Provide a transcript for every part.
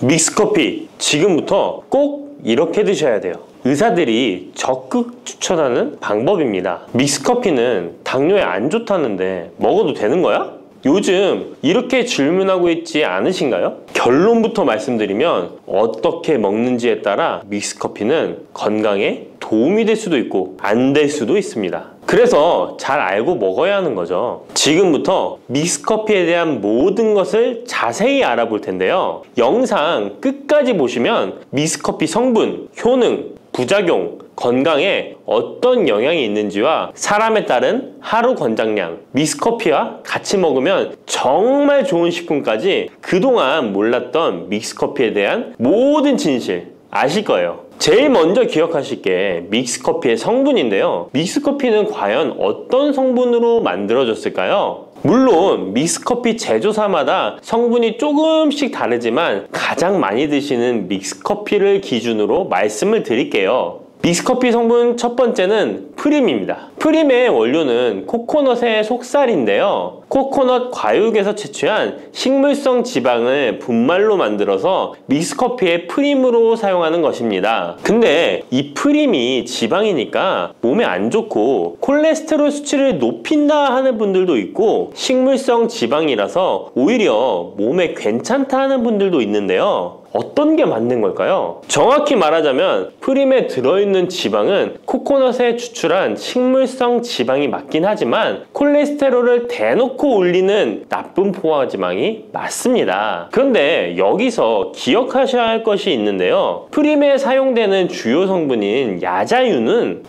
믹스커피 지금부터 꼭 이렇게 드셔야 돼요. 의사들이 적극 추천하는 방법입니다. 믹스커피는 당뇨에 안 좋다는데 먹어도 되는 거야? 요즘 이렇게 질문하고 있지 않으신가요? 결론부터 말씀드리면 어떻게 먹는지에 따라 믹스커피는 건강에 도움이 될 수도 있고 안 될 수도 있습니다. 그래서 잘 알고 먹어야 하는 거죠. 지금부터 믹스커피에 대한 모든 것을 자세히 알아볼 텐데요. 영상 끝까지 보시면 믹스커피 성분, 효능, 부작용, 건강에 어떤 영향이 있는지와 사람에 따른 하루 권장량, 믹스커피와 같이 먹으면 정말 좋은 식품까지 그동안 몰랐던 믹스커피에 대한 모든 진실 아실 거예요. 제일 먼저 기억하실 게 믹스커피의 성분인데요. 믹스커피는 과연 어떤 성분으로 만들어졌을까요? 물론 믹스커피 제조사마다 성분이 조금씩 다르지만 가장 많이 드시는 믹스커피를 기준으로 말씀을 드릴게요. 믹스커피 성분 첫 번째는 프림입니다. 프림의 원료는 코코넛의 속살인데요. 코코넛 과육에서 채취한 식물성 지방을 분말로 만들어서 믹스커피의 프림으로 사용하는 것입니다. 근데 이 프림이 지방이니까 몸에 안 좋고 콜레스테롤 수치를 높인다 하는 분들도 있고, 식물성 지방이라서 오히려 몸에 괜찮다 하는 분들도 있는데요. 어떤 게 맞는 걸까요? 정확히 말하자면 프림에 들어있는 지방은 코코넛에 추출한 식물성 지방이 맞긴 하지만 콜레스테롤을 대놓고 올리는 나쁜 포화지방이 맞습니다. 그런데 여기서 기억하셔야 할 것이 있는데요. 프림에 사용되는 주요 성분인 야자유는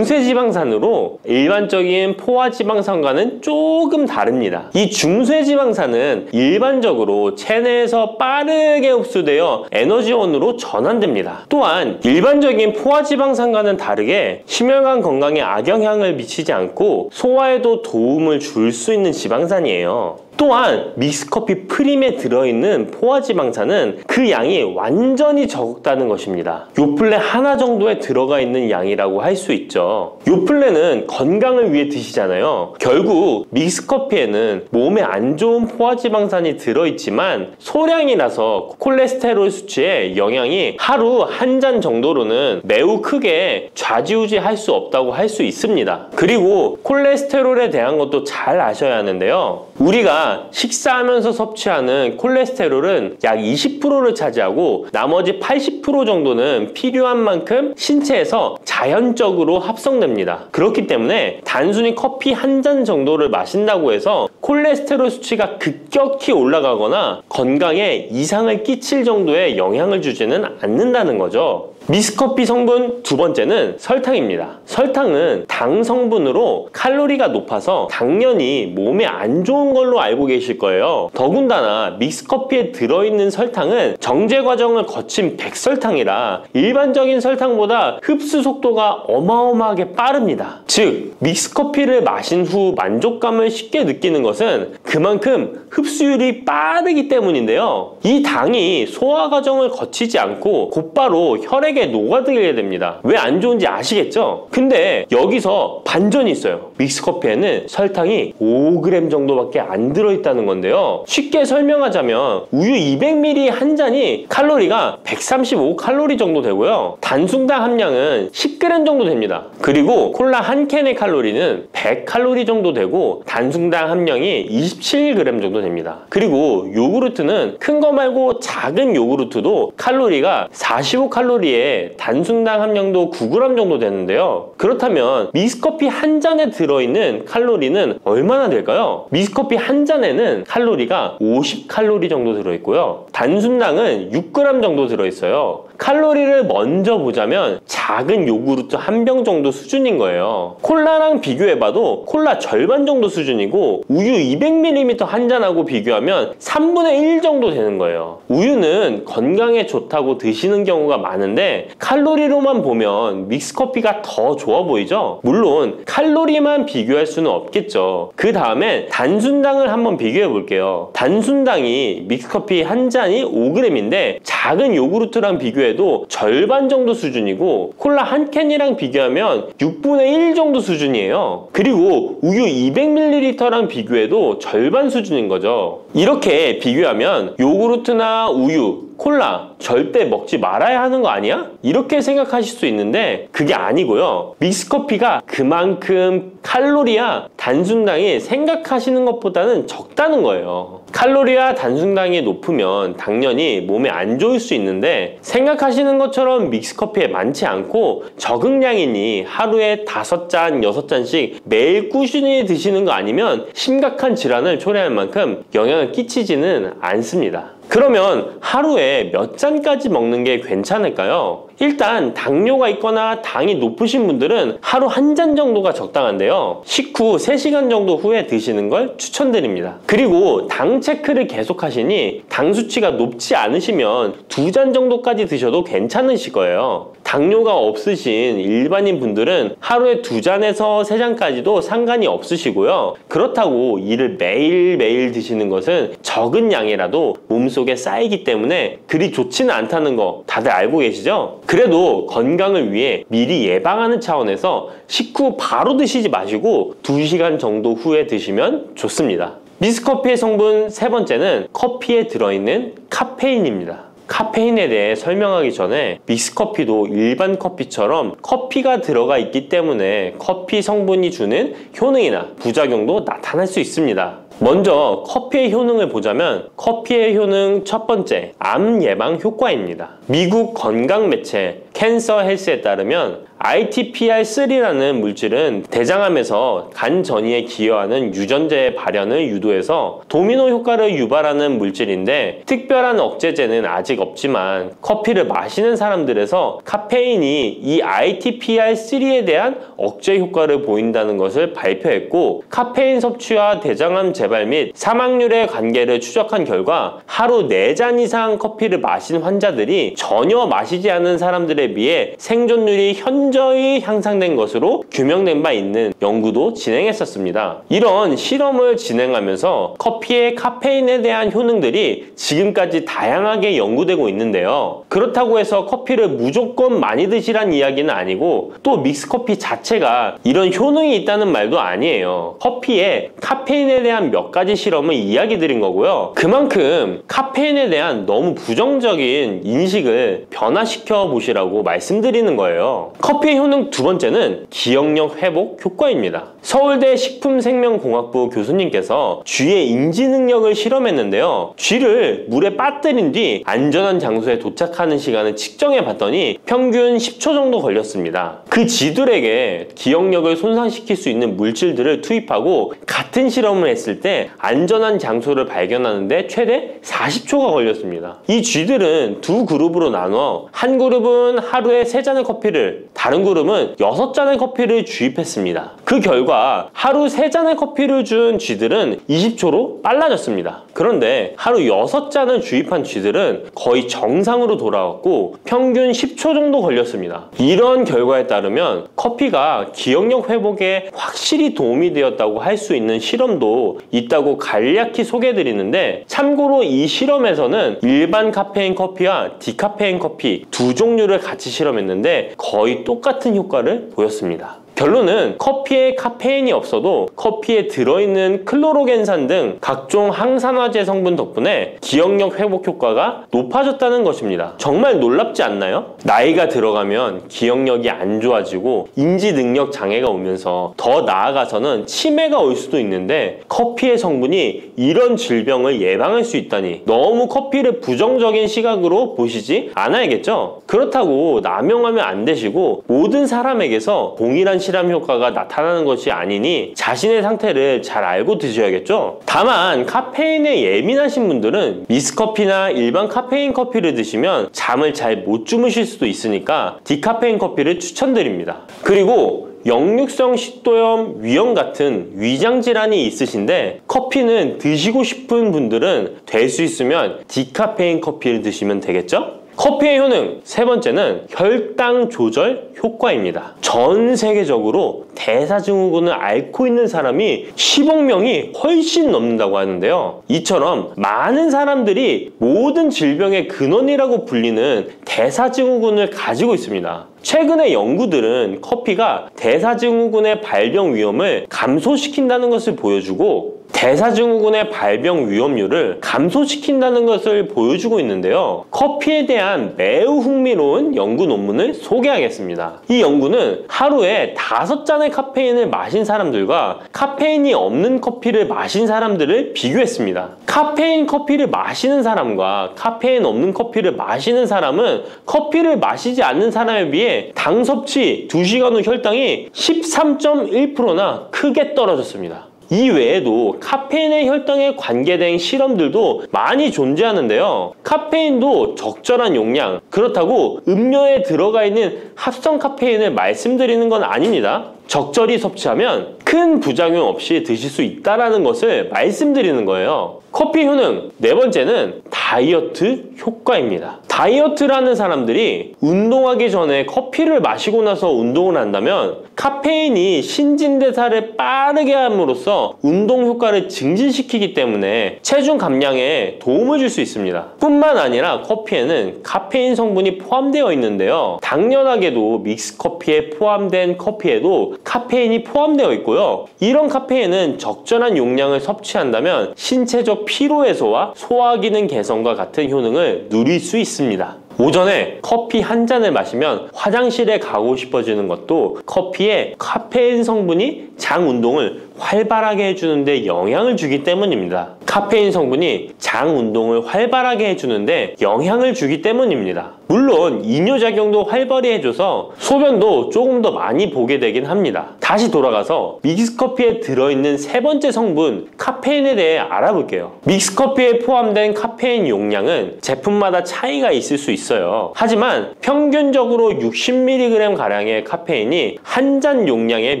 중세지방산으로 일반적인 포화지방산과는 조금 다릅니다. 이 중세지방산은 일반적으로 체내에서 빠르게 흡수되어 에너지원으로 전환됩니다. 또한 일반적인 포화지방산과는 다르게 심혈관 건강에 악영향을 미치지 않고 소화에도 도움을 줄 수 있는 지방산이에요. 또한 믹스커피 프림에 들어있는 포화지방산은 그 양이 완전히 적다는 것입니다. 요플레 하나 정도에 들어가 있는 양이라고 할 수 있죠. 요플레는 건강을 위해 드시잖아요. 결국 믹스커피에는 몸에 안 좋은 포화지방산이 들어있지만 소량이라서 콜레스테롤 수치에 영향이 하루 한 잔 정도로는 매우 크게 좌지우지할 수 없다고 할 수 있습니다. 그리고 콜레스테롤에 대한 것도 잘 아셔야 하는데요. 우리가 식사하면서 섭취하는 콜레스테롤은 약 20%를 차지하고 나머지 80% 정도는 필요한 만큼 신체에서 자연적으로 합성됩니다. 그렇기 때문에 단순히 커피 한 잔 정도를 마신다고 해서 콜레스테롤 수치가 급격히 올라가거나 건강에 이상을 끼칠 정도의 영향을 주지는 않는다는 거죠. 믹스커피 성분 두 번째는 설탕입니다. 설탕은 당 성분으로 칼로리가 높아서 당연히 몸에 안 좋은 걸로 알고 계실 거예요. 더군다나 믹스커피에 들어있는 설탕은 정제 과정을 거친 백설탕이라 일반적인 설탕보다 흡수 속도가 어마어마하게 빠릅니다. 즉 믹스커피를 마신 후 만족감을 쉽게 느끼는 것은 그만큼 흡수율이 빠르기 때문인데요. 이 당이 소화 과정을 거치지 않고 곧바로 혈액에 녹아들게 됩니다. 왜 안 좋은지 아시겠죠? 근데 여기서 반전이 있어요. 믹스커피에는 설탕이 5g 정도밖에 안 들어있다는 건데요. 쉽게 설명하자면 우유 200ml 한 잔이 칼로리가 135칼로리 정도 되고요. 단순당 함량은 10g 정도 됩니다. 그리고 콜라 한 캔의 칼로리는 100칼로리 정도 되고 단순당 함량이 27g 정도 됩니다. 그리고 요구르트는 큰 거 말고 작은 요구르트도 칼로리가 45칼로리에 단순당 함량도 9g 정도 되는데요. 그렇다면 믹스커피 한 잔에 들어있는 칼로리는 얼마나 될까요? 믹스커피 한 잔에는 칼로리가 50칼로리 정도 들어있고요. 단순당은 6g 정도 들어있어요. 칼로리를 먼저 보자면 작은 요구르트 한 병 정도 수준인 거예요. 콜라랑 비교해봐도 콜라 절반 정도 수준이고 우유 200ml 한 잔하고 비교하면 3분의 1 정도 되는 거예요. 우유는 건강에 좋다고 드시는 경우가 많은데 칼로리로만 보면 믹스커피가 더 좋아 보이죠? 물론 칼로리만 비교할 수는 없겠죠. 그 다음에 단순당을 한번 비교해 볼게요. 단순당이 믹스커피 한 잔이 5g인데 작은 요구르트랑 비교해도 절반 정도 수준이고 콜라 한 캔이랑 비교하면 6분의 1 정도 수준이에요. 그리고 우유 200ml랑 비교해도 절반 수준인 거죠. 이렇게 비교하면 요구르트나 우유 콜라 절대 먹지 말아야 하는 거 아니야? 이렇게 생각하실 수 있는데 그게 아니고요. 믹스커피가 그만큼 칼로리와 단순당이 생각하시는 것보다는 적다는 거예요. 칼로리와 단순당이 높으면 당연히 몸에 안 좋을 수 있는데 생각하시는 것처럼 믹스커피에 많지 않고 적응량이니 하루에 5잔, 6잔씩 매일 꾸준히 드시는 거 아니면 심각한 질환을 초래할 만큼 영향을 끼치지는 않습니다. 그러면 하루에 몇 잔까지 먹는 게 괜찮을까요? 일단 당뇨가 있거나 당이 높으신 분들은 하루 1잔 정도가 적당한데요. 식후 3시간 정도 후에 드시는 걸 추천드립니다. 그리고 당 체크를 계속 하시니 당 수치가 높지 않으시면 2잔 정도까지 드셔도 괜찮으실 거예요. 당뇨가 없으신 일반인 분들은 하루에 2잔에서 3잔까지도 상관이 없으시고요. 그렇다고 이를 매일매일 드시는 것은 적은 양이라도 몸속에 쌓이기 때문에 그리 좋지는 않다는 거 다들 알고 계시죠? 그래도 건강을 위해 미리 예방하는 차원에서 식후 바로 드시지 마시고 2시간 정도 후에 드시면 좋습니다. 믹스커피의 성분 3번째는 커피에 들어있는 카페인입니다. 카페인에 대해 설명하기 전에 믹스커피도 일반 커피처럼 커피가 들어가 있기 때문에 커피 성분이 주는 효능이나 부작용도 나타날 수 있습니다. 먼저 커피의 효능을 보자면 커피의 효능 첫 번째, 암 예방 효과입니다. 미국 건강 매체 캔서 헬스에 따르면 ITPR3라는 물질은 대장암에서 간 전이에 기여하는 유전자의 발현을 유도해서 도미노 효과를 유발하는 물질인데 특별한 억제제는 아직 없지만 커피를 마시는 사람들에서 카페인이 이 ITPR3에 대한 억제 효과를 보인다는 것을 발표했고 카페인 섭취와 대장암 재발 및 사망률의 관계를 추적한 결과 하루 4잔 이상 커피를 마신 환자들이 전혀 마시지 않은 사람들에 비해 생존율이 현저히 향상된 것으로 규명된 바 있는 연구도 진행했었습니다. 이런 실험을 진행하면서 커피의 카페인에 대한 효능들이 지금까지 다양하게 연구되고 있는데요. 그렇다고 해서 커피를 무조건 많이 드시란 이야기는 아니고 또 믹스커피 자체가 이런 효능이 있다는 말도 아니에요. 커피에 카페인에 대한 몇 가지 실험을 이야기 드린 거고요. 그만큼 카페인에 대한 너무 부정적인 인식을 변화시켜 보시라고 말씀드리는 거예요. 커피의 효능 두 번째는 기억력 회복 효과입니다. 서울대 식품생명공학부 교수님께서 쥐의 인지 능력을 실험했는데요. 쥐를 물에 빠뜨린 뒤 안전한 장소에 도착하는 시간을 측정해 봤더니 평균 10초 정도 걸렸습니다. 그 쥐들에게 기억력을 손상시킬 수 있는 물질들을 투입하고 같은 실험을 했을 때 안전한 장소를 발견하는데 최대 40초가 걸렸습니다. 이 쥐들은 두 그룹으로 나눠 한 그룹은 하루에 3잔의 커피를, 다른 그룹은 6잔의 커피를 주입했습니다. 그 결과 하루 3잔의 커피를 준 쥐들은 20초로 빨라졌습니다. 그런데 하루 6잔을 주입한 쥐들은 거의 정상으로 돌아왔고 평균 10초 정도 걸렸습니다. 이런 결과에 따르면 커피가 기억력 회복에 확실히 도움이 되었다고 할 수 있는 실험도 있다고 간략히 소개해드리는데 참고로 이 실험에서는 일반 카페인 커피와 디카페인 커피 두 종류를 같이 실험했는데 거의 똑같은 효과를 보였습니다. 결론은 커피에 카페인이 없어도 커피에 들어있는 클로로겐산 등 각종 항산화제 성분 덕분에 기억력 회복 효과가 높아졌다는 것입니다. 정말 놀랍지 않나요? 나이가 들어가면 기억력이 안 좋아지고 인지 능력 장애가 오면서 더 나아가서는 치매가 올 수도 있는데 커피의 성분이 이런 질병을 예방할 수 있다니 너무 커피를 부정적인 시각으로 보시지 않아야겠죠? 그렇다고 남용하면 안 되시고 모든 사람에게서 동일한 실험 효과가 나타나는 것이 아니니 자신의 상태를 잘 알고 드셔야겠죠? 다만 카페인에 예민하신 분들은 믹스커피나 일반 카페인 커피를 드시면 잠을 잘 못 주무실 수도 있으니까 디카페인 커피를 추천드립니다. 그리고 역류성 식도염, 위염 같은 위장 질환이 있으신데 커피는 드시고 싶은 분들은 될 수 있으면 디카페인 커피를 드시면 되겠죠? 커피의 효능 세 번째는 혈당 조절 효과입니다. 전 세계적으로 대사증후군을 앓고 있는 사람이 10억 명이 훨씬 넘는다고 하는데요. 이처럼 많은 사람들이 모든 질병의 근원이라고 불리는 대사증후군을 가지고 있습니다. 최근의 연구들은 커피가 대사증후군의 발병 위험을 감소시킨다는 것을 보여주고 대사증후군의 발병 위험률을 감소시킨다는 것을 보여주고 있는데요. 커피에 대한 매우 흥미로운 연구 논문을 소개하겠습니다. 이 연구는 하루에 5잔의 카페인을 마신 사람들과 카페인이 없는 커피를 마신 사람들을 비교했습니다. 카페인 커피를 마시는 사람과 카페인 없는 커피를 마시는 사람은 커피를 마시지 않는 사람에 비해 당 섭취 2시간 후 혈당이 13.1%나 크게 떨어졌습니다. 이 외에도 카페인의 혈당에 관계된 실험들도 많이 존재하는데요. 카페인도 적절한 용량, 그렇다고 음료에 들어가 있는 합성 카페인을 말씀드리는 건 아닙니다. 적절히 섭취하면 큰 부작용 없이 드실 수 있다는 것을 말씀드리는 거예요. 커피 효능, 네 번째는 다이어트 효과입니다. 다이어트라는 사람들이 운동하기 전에 커피를 마시고 나서 운동을 한다면 카페인이 신진대사를 빠르게 함으로써 운동 효과를 증진시키기 때문에 체중 감량에 도움을 줄 수 있습니다. 뿐만 아니라 커피에는 카페인 성분이 포함되어 있는데요. 당연하게도 믹스커피에 포함된 커피에도 카페인이 포함되어 있고요. 이런 카페인은 적절한 용량을 섭취한다면 신체적 피로 해소와 소화기능 개선과 같은 효능을 누릴 수 있습니다. 오전에 커피 한 잔을 마시면 화장실에 가고 싶어지는 것도 커피에 카페인 성분이 장 운동을 활발하게 해주는데 영향을 주기 때문입니다. 카페인 성분이 장 운동을 활발하게 해주는데 영향을 주기 때문입니다. 물론 이뇨작용도 활발히 해줘서 소변도 조금 더 많이 보게 되긴 합니다. 다시 돌아가서 믹스커피에 들어있는 세 번째 성분 카페인에 대해 알아볼게요. 믹스커피에 포함된 카페인 용량은 제품마다 차이가 있을 수 있어요. 하지만 평균적으로 60mg 가량의 카페인이 한 잔 용량의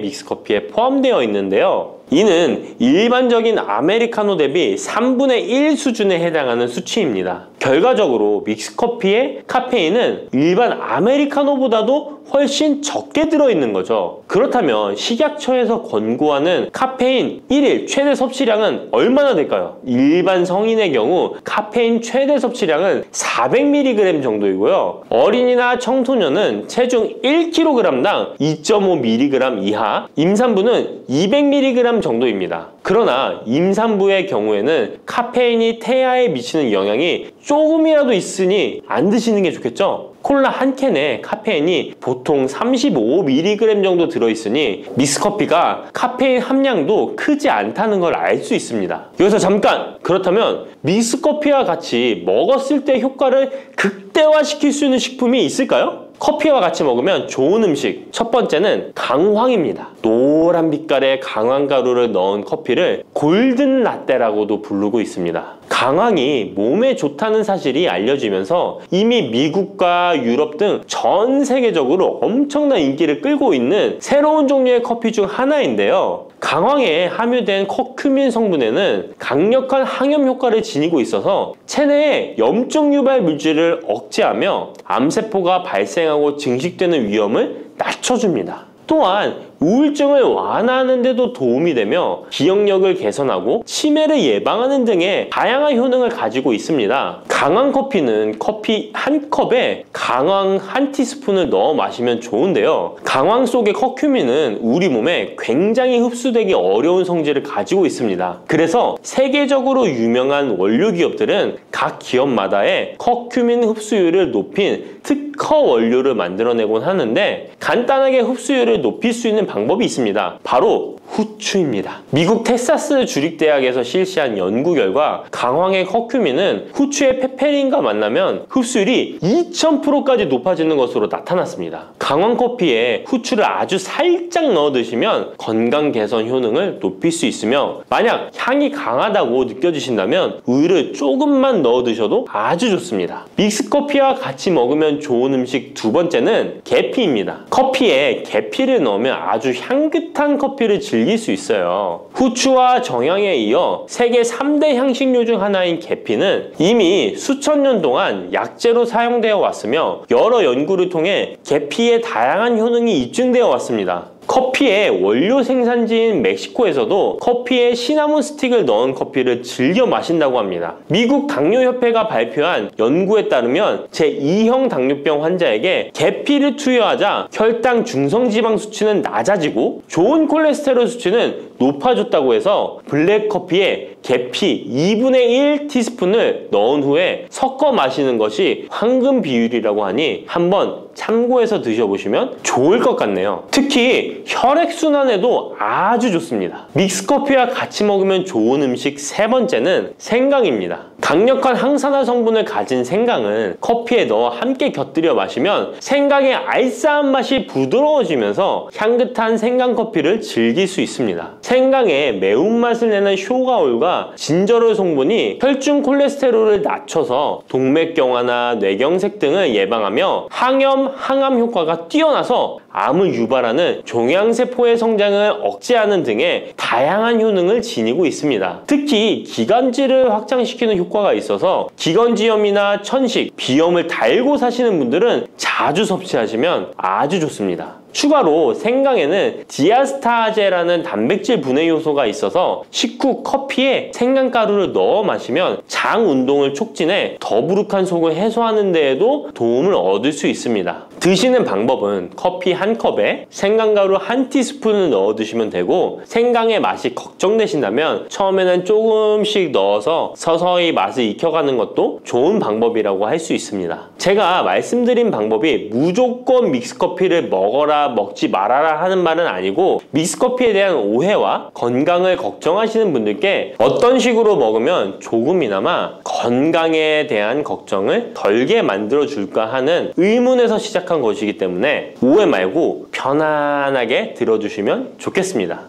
믹스커피에 포함되어 있는데요. 이는 일반적인 아메리카노 대비 3분의 1 수준에 해당하는 수치입니다. 결과적으로 믹스커피의 카페인은 일반 아메리카노보다도 훨씬 적게 들어있는 거죠. 그렇다면 식약처에서 권고하는 카페인 1일 최대 섭취량은 얼마나 될까요? 일반 성인의 경우 카페인 최대 섭취량은 400mg 정도이고요. 어린이나 청소년은 체중 1kg당 2.5mg 이하, 임산부는 200mg 정도입니다. 그러나 임산부의 경우에는 카페인이 태아에 미치는 영향이 조금이라도 있으니 안 드시는 게 좋겠죠? 콜라 한 캔에 카페인이 보통 35mg 정도 들어있으니 믹스커피가 카페인 함량도 크지 않다는 걸 알 수 있습니다. 여기서 잠깐! 그렇다면 믹스커피와 같이 먹었을 때 효과를 극대화시킬 수 있는 식품이 있을까요? 커피와 같이 먹으면 좋은 음식, 첫 번째는 강황입니다. 노란 빛깔의 강황가루를 넣은 커피를 골든 라떼라고도 부르고 있습니다. 강황이 몸에 좋다는 사실이 알려지면서 이미 미국과 유럽 등 전 세계적으로 엄청난 인기를 끌고 있는 새로운 종류의 커피 중 하나인데요. 강황에 함유된 커큐민 성분에는 강력한 항염 효과를 지니고 있어서 체내의 염증 유발 물질을 억제하며 암세포가 발생하고 증식되는 위험을 낮춰줍니다. 또한 우울증을 완화하는 데도 도움이 되며 기억력을 개선하고 치매를 예방하는 등의 다양한 효능을 가지고 있습니다. 강황 커피는 커피 한 컵에 강황 한 티스푼을 넣어 마시면 좋은데요. 강황 속의 커큐민은 우리 몸에 굉장히 흡수되기 어려운 성질을 가지고 있습니다. 그래서 세계적으로 유명한 원료 기업들은 각 기업마다의 커큐민 흡수율을 높인 특허 원료를 만들어내곤 하는데 간단하게 흡수율을 높일 수 있는 방법이 있습니다. 바로 후추입니다. 미국 텍사스 주립대학에서 실시한 연구 결과 강황의 커큐민은 후추의 페페린과 만나면 흡수율이 2000%까지 높아지는 것으로 나타났습니다. 강황 커피에 후추를 아주 살짝 넣어 드시면 건강 개선 효능을 높일 수 있으며 만약 향이 강하다고 느껴지신다면 우유를 조금만 넣어 드셔도 아주 좋습니다. 믹스커피와 같이 먹으면 좋은 음식 두 번째는 계피입니다. 커피에 계피를 넣으면 아주 향긋한 커피를 즐길 수 있어요. 후추와 정향에 이어 세계 3대 향신료 중 하나인 계피는 이미 수천 년 동안 약재로 사용되어 왔으며 여러 연구를 통해 계피의 다양한 효능이 입증되어 왔습니다. 커피의 원료 생산지인 멕시코에서도 커피에 시나몬 스틱을 넣은 커피를 즐겨 마신다고 합니다. 미국 당뇨협회가 발표한 연구에 따르면 제2형 당뇨병 환자에게 계피를 투여하자 혈당 중성지방 수치는 낮아지고 좋은 콜레스테롤 수치는 높아졌다고 해서 블랙커피에 계피 2분의 1 티스푼을 넣은 후에 섞어 마시는 것이 황금 비율이라고 하니 한번 참고해서 드셔보시면 좋을 것 같네요. 특히 혈액순환에도 아주 좋습니다. 믹스커피와 같이 먹으면 좋은 음식 세 번째는 생강입니다. 강력한 항산화 성분을 가진 생강은 커피에 넣어 함께 곁들여 마시면 생강의 알싸한 맛이 부드러워지면서 향긋한 생강커피를 즐길 수 있습니다. 생강의 매운맛을 내는 쇼가올과 진저롤 성분이 혈중 콜레스테롤을 낮춰서 동맥경화나 뇌경색 등을 예방하며 항염, 항암 효과가 뛰어나서 암을 유발하는 종양세포의 성장을 억제하는 등의 다양한 효능을 지니고 있습니다. 특히 기관지를 확장시키는 효과가 있어서 기관지염이나 천식, 비염을 달고 사시는 분들은 자주 섭취하시면 아주 좋습니다. 추가로 생강에는 디아스타제라는 단백질 분해 요소가 있어서 식후 커피에 생강가루를 넣어 마시면 장 운동을 촉진해 더부룩한 속을 해소하는 데에도 도움을 얻을 수 있습니다. 드시는 방법은 커피 한 컵에 생강가루 한 티스푼을 넣어 드시면 되고, 생강의 맛이 걱정되신다면 처음에는 조금씩 넣어서 서서히 맛을 익혀가는 것도 좋은 방법이라고 할 수 있습니다. 제가 말씀드린 방법이 무조건 믹스커피를 먹어라 먹지 말아라 하는 말은 아니고, 믹스커피에 대한 오해와 건강을 걱정하시는 분들께 어떤 식으로 먹으면 조금이나마 건강에 대한 걱정을 덜게 만들어 줄까 하는 의문에서 시작한 것이기 때문에 오해 말고 편안하게 들어주시면 좋겠습니다.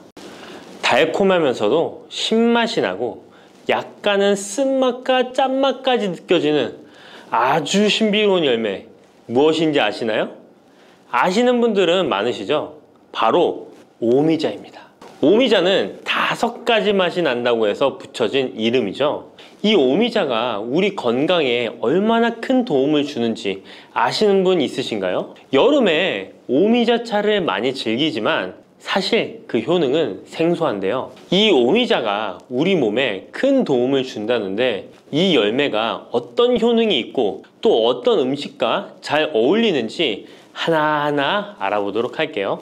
달콤하면서도 신맛이 나고 약간은 쓴맛과 짠맛까지 느껴지는 아주 신비로운 열매, 무엇인지 아시나요? 아시는 분들은 많으시죠? 바로 오미자입니다. 오미자는 5가지 맛이 난다고 해서 붙여진 이름이죠. 이 오미자가 우리 건강에 얼마나 큰 도움을 주는지 아시는 분 있으신가요? 여름에 오미자차를 많이 즐기지만 사실 그 효능은 생소한데요. 이 오미자가 우리 몸에 큰 도움을 준다는데, 이 열매가 어떤 효능이 있고 또 어떤 음식과 잘 어울리는지 하나하나 알아보도록 할게요.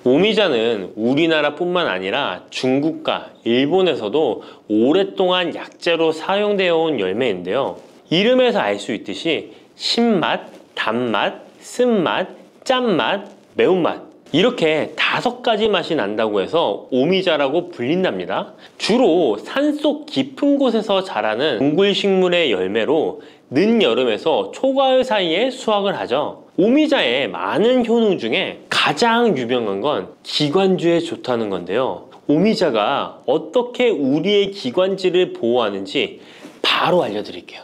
오미자는 우리나라뿐만 아니라 중국과 일본에서도 오랫동안 약재로 사용되어 온 열매인데요. 이름에서 알 수 있듯이 신맛, 단맛, 쓴맛, 짠맛, 매운맛, 이렇게 5가지 맛이 난다고 해서 오미자라고 불린답니다. 주로 산속 깊은 곳에서 자라는 동굴식물의 열매로 늦여름에서 초가을 사이에 수확을 하죠. 오미자의 많은 효능 중에 가장 유명한 건 기관지에 좋다는 건데요. 오미자가 어떻게 우리의 기관지를 보호하는지 바로 알려드릴게요.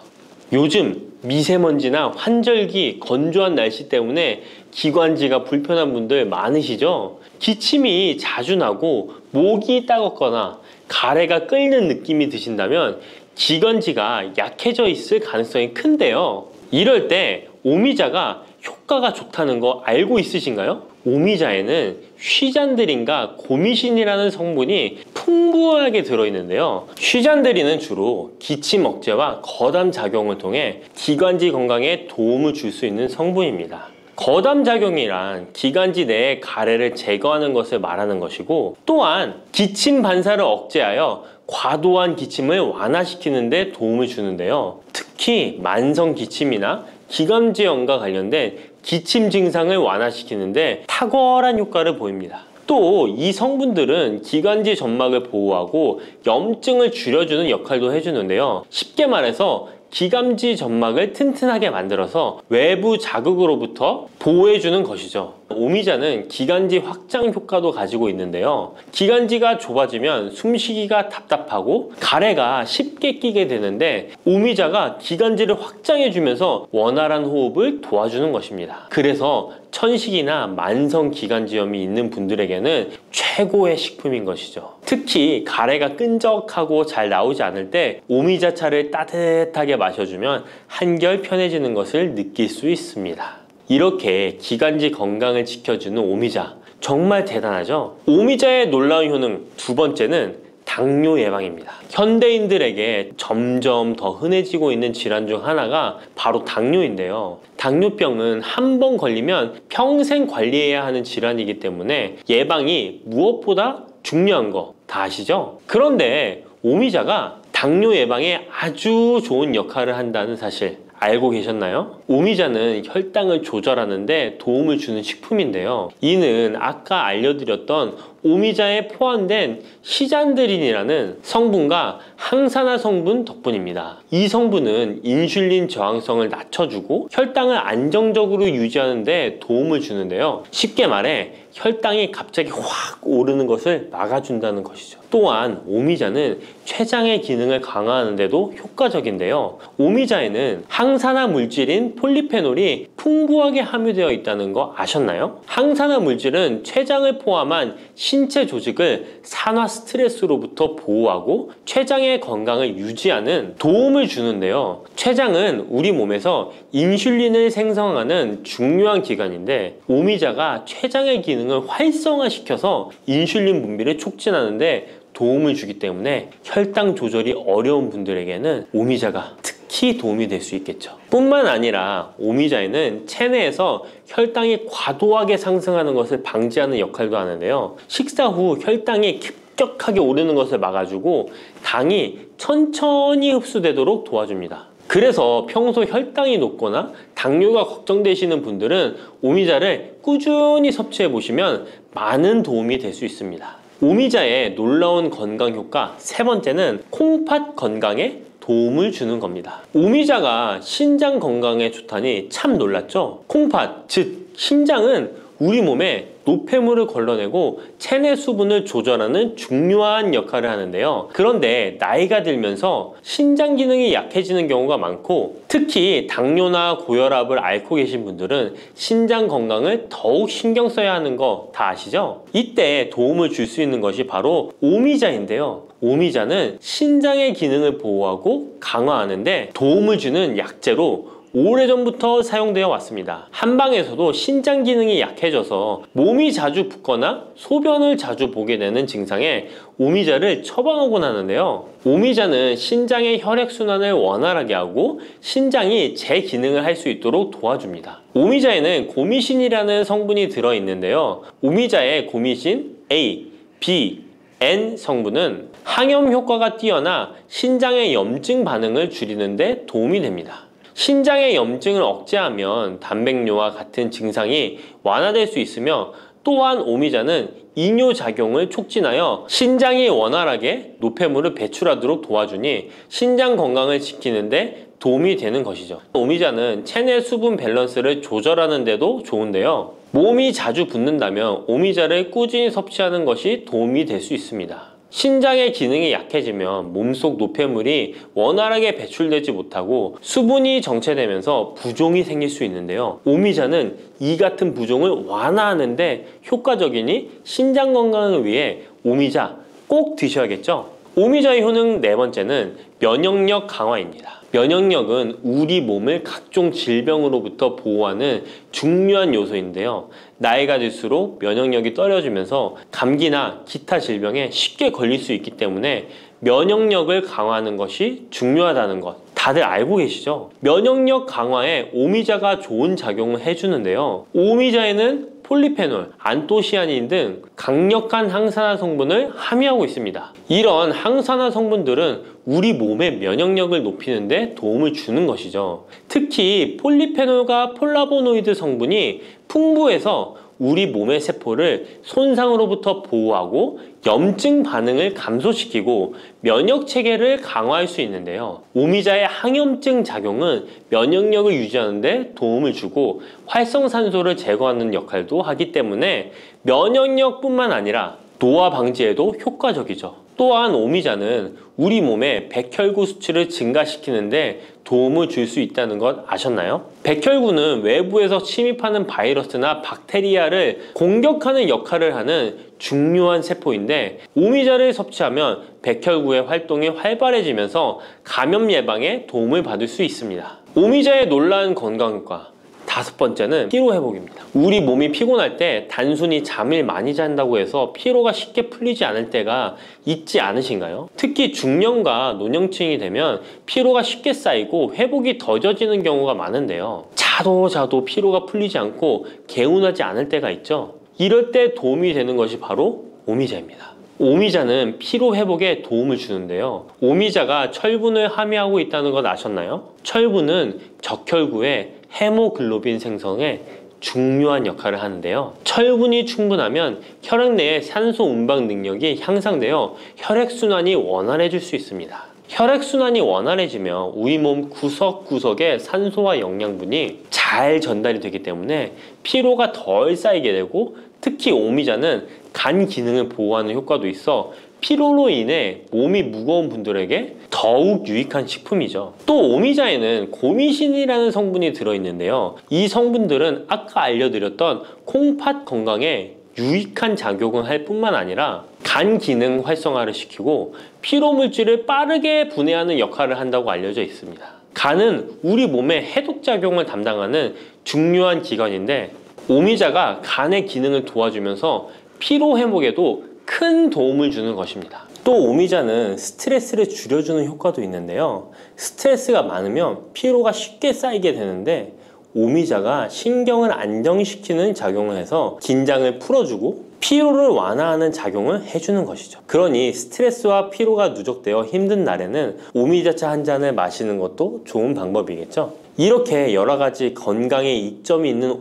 요즘 미세먼지나 환절기, 건조한 날씨 때문에 기관지가 불편한 분들 많으시죠? 기침이 자주 나고 목이 따갑거나 가래가 끓는 느낌이 드신다면 기관지가 약해져 있을 가능성이 큰데요. 이럴 때 오미자가 효과가 좋다는 거 알고 있으신가요? 오미자에는 휘잔드린과 고미신이라는 성분이 풍부하게 들어있는데요. 휘잔드린은 주로 기침 억제와 거담 작용을 통해 기관지 건강에 도움을 줄 수 있는 성분입니다. 거담 작용이란 기관지 내의 가래를 제거하는 것을 말하는 것이고, 또한 기침 반사를 억제하여 과도한 기침을 완화시키는 데 도움을 주는데요. 특히 만성 기침이나 기관지염과 관련된 기침 증상을 완화시키는데 탁월한 효과를 보입니다. 또 이 성분들은 기관지 점막을 보호하고 염증을 줄여주는 역할도 해주는데요. 쉽게 말해서 기관지 점막을 튼튼하게 만들어서 외부 자극으로부터 보호해주는 것이죠. 오미자는 기관지 확장 효과도 가지고 있는데요. 기관지가 좁아지면 숨쉬기가 답답하고 가래가 쉽게 끼게 되는데, 오미자가 기관지를 확장해주면서 원활한 호흡을 도와주는 것입니다. 그래서 천식이나 만성 기관지염이 있는 분들에게는 최고의 식품인 것이죠. 특히 가래가 끈적하고 잘 나오지 않을 때 오미자차를 따뜻하게 마셔주면 한결 편해지는 것을 느낄 수 있습니다. 이렇게 기관지 건강을 지켜주는 오미자, 정말 대단하죠? 오미자의 놀라운 효능 두 번째는 당뇨 예방입니다. 현대인들에게 점점 더 흔해지고 있는 질환 중 하나가 바로 당뇨인데요. 당뇨병은 한 번 걸리면 평생 관리해야 하는 질환이기 때문에 예방이 무엇보다 중요한 거, 다 아시죠? 그런데 오미자가 당뇨 예방에 아주 좋은 역할을 한다는 사실 알고 계셨나요? 오미자는 혈당을 조절하는데 도움을 주는 식품인데요. 이는 아까 알려드렸던 오미자에 포함된 시잔드린이라는 성분과 항산화 성분 덕분입니다. 이 성분은 인슐린 저항성을 낮춰주고 혈당을 안정적으로 유지하는 데 도움을 주는데요. 쉽게 말해 혈당이 갑자기 확 오르는 것을 막아준다는 것이죠. 또한 오미자는 췌장의 기능을 강화하는 데도 효과적인데요. 오미자에는 항산화 물질인 폴리페놀이 풍부하게 함유되어 있다는 거 아셨나요? 항산화 물질은 췌장을 포함한 신체 조직을 산화 스트레스로부터 보호하고 췌장의 건강을 유지하는 도움을 주는데요. 췌장은 우리 몸에서 인슐린을 생성하는 중요한 기관인데 오미자가 췌장의 기능을 활성화시켜서 인슐린 분비를 촉진하는데 도움을 주기 때문에 혈당 조절이 어려운 분들에게는 오미자가 특히 도움이 될 수 있겠죠. 뿐만 아니라 오미자에는 체내에서 혈당이 과도하게 상승하는 것을 방지하는 역할도 하는데요. 식사 후 혈당이 급격하게 오르는 것을 막아주고 당이 천천히 흡수되도록 도와줍니다. 그래서 평소 혈당이 높거나 당뇨가 걱정되시는 분들은 오미자를 꾸준히 섭취해 보시면 많은 도움이 될 수 있습니다. 오미자의 놀라운 건강 효과 세 번째는 콩팥 건강에 도움을 주는 겁니다. 오미자가 신장 건강에 좋다니 참 놀랐죠? 콩팥, 즉 신장은 우리 몸에 노폐물을 걸러내고 체내 수분을 조절하는 중요한 역할을 하는데요. 그런데 나이가 들면서 신장 기능이 약해지는 경우가 많고 특히 당뇨나 고혈압을 앓고 계신 분들은 신장 건강을 더욱 신경 써야 하는 거 다 아시죠? 이때 도움을 줄 수 있는 것이 바로 오미자인데요. 오미자는 신장의 기능을 보호하고 강화하는데 도움을 주는 약재로 오래전부터 사용되어 왔습니다. 한방에서도 신장 기능이 약해져서 몸이 자주 붓거나 소변을 자주 보게 되는 증상에 오미자를 처방하곤 하는데요. 오미자는 신장의 혈액순환을 원활하게 하고 신장이 제 기능을 할 수 있도록 도와줍니다. 오미자에는 고미신이라는 성분이 들어있는데요. 오미자의 고미신 A, B, N 성분은 항염 효과가 뛰어나 신장의 염증 반응을 줄이는 데 도움이 됩니다. 신장의 염증을 억제하면 단백뇨와 같은 증상이 완화될 수 있으며 또한 오미자는 이뇨작용을 촉진하여 신장이 원활하게 노폐물을 배출하도록 도와주니 신장 건강을 지키는 데 도움이 되는 것이죠. 오미자는 체내 수분 밸런스를 조절하는 데도 좋은데요. 몸이 자주 붓는다면 오미자를 꾸준히 섭취하는 것이 도움이 될 수 있습니다. 신장의 기능이 약해지면 몸속 노폐물이 원활하게 배출되지 못하고 수분이 정체되면서 부종이 생길 수 있는데요. 오미자는 이 같은 부종을 완화하는데 효과적이니 신장 건강을 위해 오미자 꼭 드셔야겠죠? 오미자의 효능 네 번째는 면역력 강화입니다. 면역력은 우리 몸을 각종 질병으로부터 보호하는 중요한 요소인데요. 나이가 들수록 면역력이 떨어지면서 감기나 기타 질병에 쉽게 걸릴 수 있기 때문에 면역력을 강화하는 것이 중요하다는 것 다들 알고 계시죠? 면역력 강화에 오미자가 좋은 작용을 해주는데요. 오미자에는 폴리페놀, 안토시아닌 등 강력한 항산화 성분을 함유하고 있습니다. 이런 항산화 성분들은 우리 몸의 면역력을 높이는 데 도움을 주는 것이죠. 특히 폴리페놀과 폴라보노이드 성분이 풍부해서 우리 몸의 세포를 손상으로부터 보호하고 염증 반응을 감소시키고 면역 체계를 강화할 수 있는데요. 오미자의 항염증 작용은 면역력을 유지하는 데 도움을 주고 활성산소를 제거하는 역할도 하기 때문에 면역력뿐만 아니라 노화 방지에도 효과적이죠. 또한 오미자는 우리 몸의 백혈구 수치를 증가시키는데 도움을 줄 수 있다는 것 아셨나요? 백혈구는 외부에서 침입하는 바이러스나 박테리아를 공격하는 역할을 하는 중요한 세포인데 오미자를 섭취하면 백혈구의 활동이 활발해지면서 감염 예방에 도움을 받을 수 있습니다. 오미자의 놀라운 건강 효과 다섯 번째는 피로 회복입니다. 우리 몸이 피곤할 때 단순히 잠을 많이 잔다고 해서 피로가 쉽게 풀리지 않을 때가 있지 않으신가요? 특히 중년과 노년층이 되면 피로가 쉽게 쌓이고 회복이 더뎌지는 경우가 많은데요. 자도 피로가 풀리지 않고 개운하지 않을 때가 있죠. 이럴 때 도움이 되는 것이 바로 오미자입니다. 오미자는 피로 회복에 도움을 주는데요. 오미자가 철분을 함유하고 있다는 것 아셨나요? 철분은 적혈구의 헤모글로빈 생성에 중요한 역할을 하는데요. 철분이 충분하면 혈액 내의 산소 운반 능력이 향상되어 혈액순환이 원활해질 수 있습니다. 혈액순환이 원활해지면 우리 몸 구석구석에 산소와 영양분이 잘 전달이 되기 때문에 피로가 덜 쌓이게 되고, 특히 오미자는 간 기능을 보호하는 효과도 있어 피로로 인해 몸이 무거운 분들에게 더욱 유익한 식품이죠. 또 오미자에는 고미신이라는 성분이 들어있는데요. 이 성분들은 아까 알려드렸던 콩팥 건강에 유익한 작용을 할 뿐만 아니라 간 기능 활성화를 시키고 피로 물질을 빠르게 분해하는 역할을 한다고 알려져 있습니다. 간은 우리 몸의 해독작용을 담당하는 중요한 기관인데, 오미자가 간의 기능을 도와주면서 피로 회복에도 큰 도움을 주는 것입니다. 또 오미자는 스트레스를 줄여주는 효과도 있는데요. 스트레스가 많으면 피로가 쉽게 쌓이게 되는데, 오미자가 신경을 안정시키는 작용을 해서 긴장을 풀어주고 피로를 완화하는 작용을 해주는 것이죠. 그러니 스트레스와 피로가 누적되어 힘든 날에는 오미자차 한 잔을 마시는 것도 좋은 방법이겠죠. 이렇게 여러 가지 건강에 이점이 있는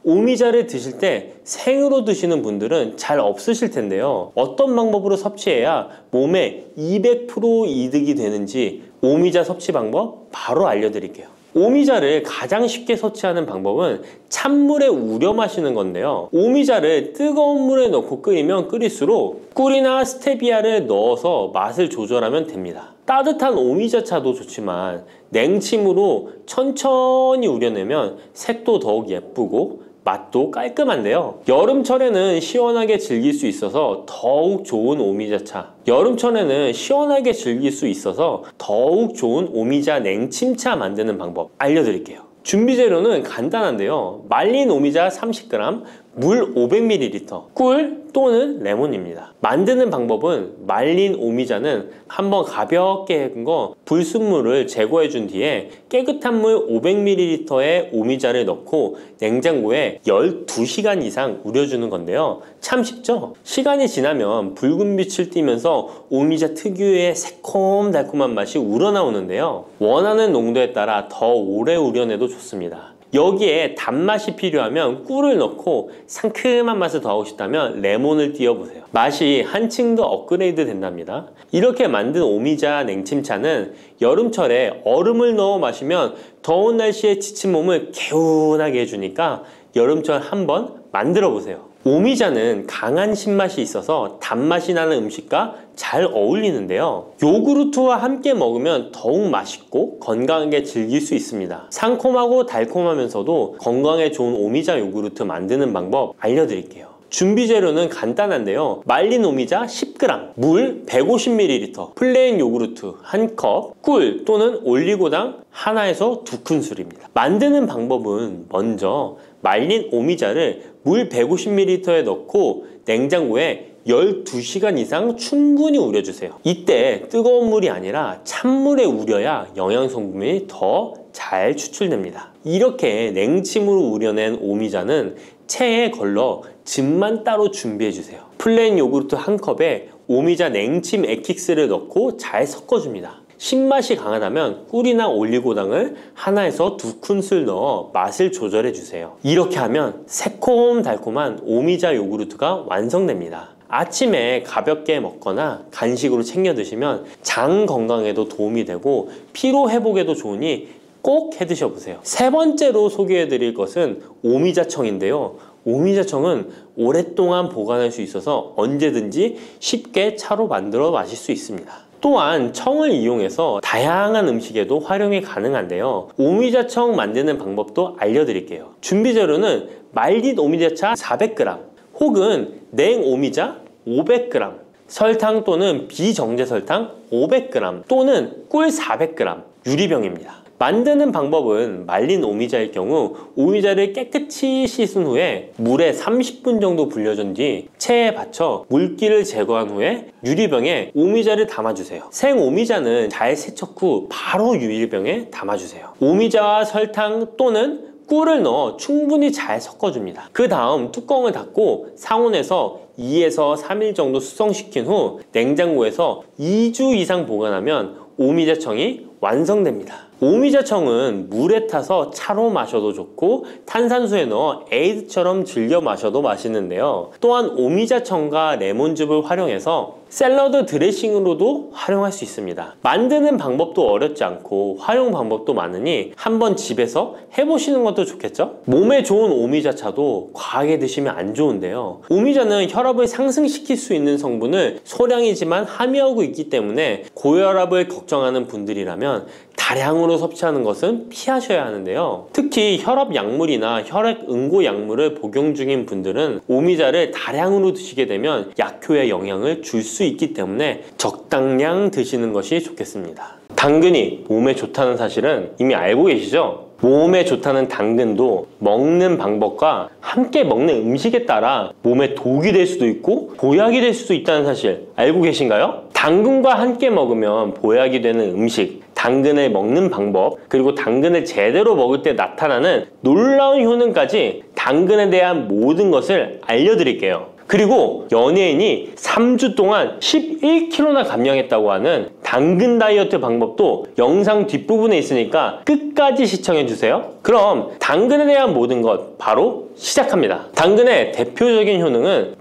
오미자를 드실 때 생으로 드시는 분들은 잘 없으실 텐데요. 어떤 방법으로 섭취해야 몸에 200% 이득이 되는지 오미자 섭취 방법 바로 알려드릴게요. 오미자를 가장 쉽게 섭취하는 방법은 찬물에 우려 마시는 건데요. 오미자를 뜨거운 물에 넣고 끓이면 끓일수록 꿀이나 스테비아를 넣어서 맛을 조절하면 됩니다. 따뜻한 오미자차도 좋지만 냉침으로 천천히 우려내면 색도 더욱 예쁘고 맛도 깔끔한데요. 여름철에는 시원하게 즐길 수 있어서 더욱 좋은 오미자차, 여름철에는 시원하게 즐길 수 있어서 더욱 좋은 오미자 냉침차 만드는 방법 알려드릴게요. 준비 재료는 간단한데요. 말린 오미자 30g, 물 500ml, 꿀 또는 레몬입니다. 만드는 방법은 말린 오미자는 한번 가볍게 헹군 거 불순물을 제거해 준 뒤에 깨끗한 물 500ml에 오미자를 넣고 냉장고에 12시간 이상 우려주는 건데요. 참 쉽죠? 시간이 지나면 붉은 빛을 띠면서 오미자 특유의 새콤달콤한 맛이 우러나오는데요. 원하는 농도에 따라 더 오래 우려내도 좋습니다. 여기에 단맛이 필요하면 꿀을 넣고 상큼한 맛을 더하고 싶다면 레몬을 띄워보세요. 맛이 한층 더 업그레이드 된답니다. 이렇게 만든 오미자 냉침차는 여름철에 얼음을 넣어 마시면 더운 날씨에 지친 몸을 개운하게 해주니까 여름철 한번 만들어 보세요. 오미자는 강한 신맛이 있어서 단맛이 나는 음식과 잘 어울리는데요. 요구르트와 함께 먹으면 더욱 맛있고 건강하게 즐길 수 있습니다. 상콤하고 달콤하면서도 건강에 좋은 오미자 요구르트 만드는 방법 알려드릴게요. 준비 재료는 간단한데요. 말린 오미자 10g, 물 150ml, 플레인 요구르트 1컵, 꿀 또는 올리고당 하나에서 2큰술입니다. 만드는 방법은 먼저 말린 오미자를 물 150ml에 넣고 냉장고에 12시간 이상 충분히 우려주세요. 이때 뜨거운 물이 아니라 찬물에 우려야 영양성분이 더 잘 추출됩니다. 이렇게 냉침으로 우려낸 오미자는 체에 걸러 즙만 따로 준비해주세요. 플레인 요구르트 1컵에 오미자 냉침 액기스를 넣고 잘 섞어줍니다. 신맛이 강하다면 꿀이나 올리고당을 하나에서 2큰술 넣어 맛을 조절해주세요. 이렇게 하면 새콤달콤한 오미자 요구르트가 완성됩니다. 아침에 가볍게 먹거나 간식으로 챙겨 드시면 장 건강에도 도움이 되고 피로 회복에도 좋으니 꼭 해드셔 보세요. 세 번째로 소개해 드릴 것은 오미자청인데요. 오미자청은 오랫동안 보관할 수 있어서 언제든지 쉽게 차로 만들어 마실 수 있습니다. 또한 청을 이용해서 다양한 음식에도 활용이 가능한데요. 오미자청 만드는 방법도 알려드릴게요. 준비 재료는 말린 오미자차 400g 혹은 냉 오미자 500g, 설탕 또는 비정제 설탕 500g 또는 꿀 400g, 유리병입니다. 만드는 방법은 말린 오미자일 경우 오미자를 깨끗이 씻은 후에 물에 30분 정도 불려준 뒤 체에 받쳐 물기를 제거한 후에 유리병에 오미자를 담아주세요. 생 오미자는 잘 세척 후 바로 유리병에 담아주세요. 오미자와 설탕 또는 꿀을 넣어 충분히 잘 섞어줍니다. 그 다음 뚜껑을 닫고 상온에서 2에서 3일 정도 숙성시킨 후 냉장고에서 2주 이상 보관하면 오미자청이 완성됩니다. 오미자청은 물에 타서 차로 마셔도 좋고 탄산수에 넣어 에이드처럼 즐겨 마셔도 맛있는데요. 또한 오미자청과 레몬즙을 활용해서 샐러드 드레싱으로도 활용할 수 있습니다. 만드는 방법도 어렵지 않고 활용 방법도 많으니 한번 집에서 해보시는 것도 좋겠죠? 몸에 좋은 오미자차도 과하게 드시면 안 좋은데요. 오미자는 혈압을 상승시킬 수 있는 성분을 소량이지만 함유하고 있기 때문에 고혈압을 걱정하는 분들이라면 다량으로 섭취하는 것은 피하셔야 하는데요. 특히 혈압 약물이나 혈액 응고 약물을 복용 중인 분들은 오미자를 다량으로 드시게 되면 약효에 영향을 줄 수 있기 때문에 적당량 드시는 것이 좋겠습니다. 당근이 몸에 좋다는 사실은 이미 알고 계시죠? 몸에 좋다는 당근도 먹는 방법과 함께 먹는 음식에 따라 몸에 독이 될 수도 있고 보약이 될 수도 있다는 사실 알고 계신가요? 당근과 함께 먹으면 보약이 되는 음식, 당근을 먹는 방법, 그리고 당근을 제대로 먹을 때 나타나는 놀라운 효능까지 당근에 대한 모든 것을 알려드릴게요. 그리고 연예인이 3주 동안 11kg나 감량했다고 하는 당근 다이어트 방법도 영상 뒷부분에 있으니까 끝까지 시청해주세요. 그럼 당근에 대한 모든 것 바로 시작합니다. 당근의 대표적인 효능은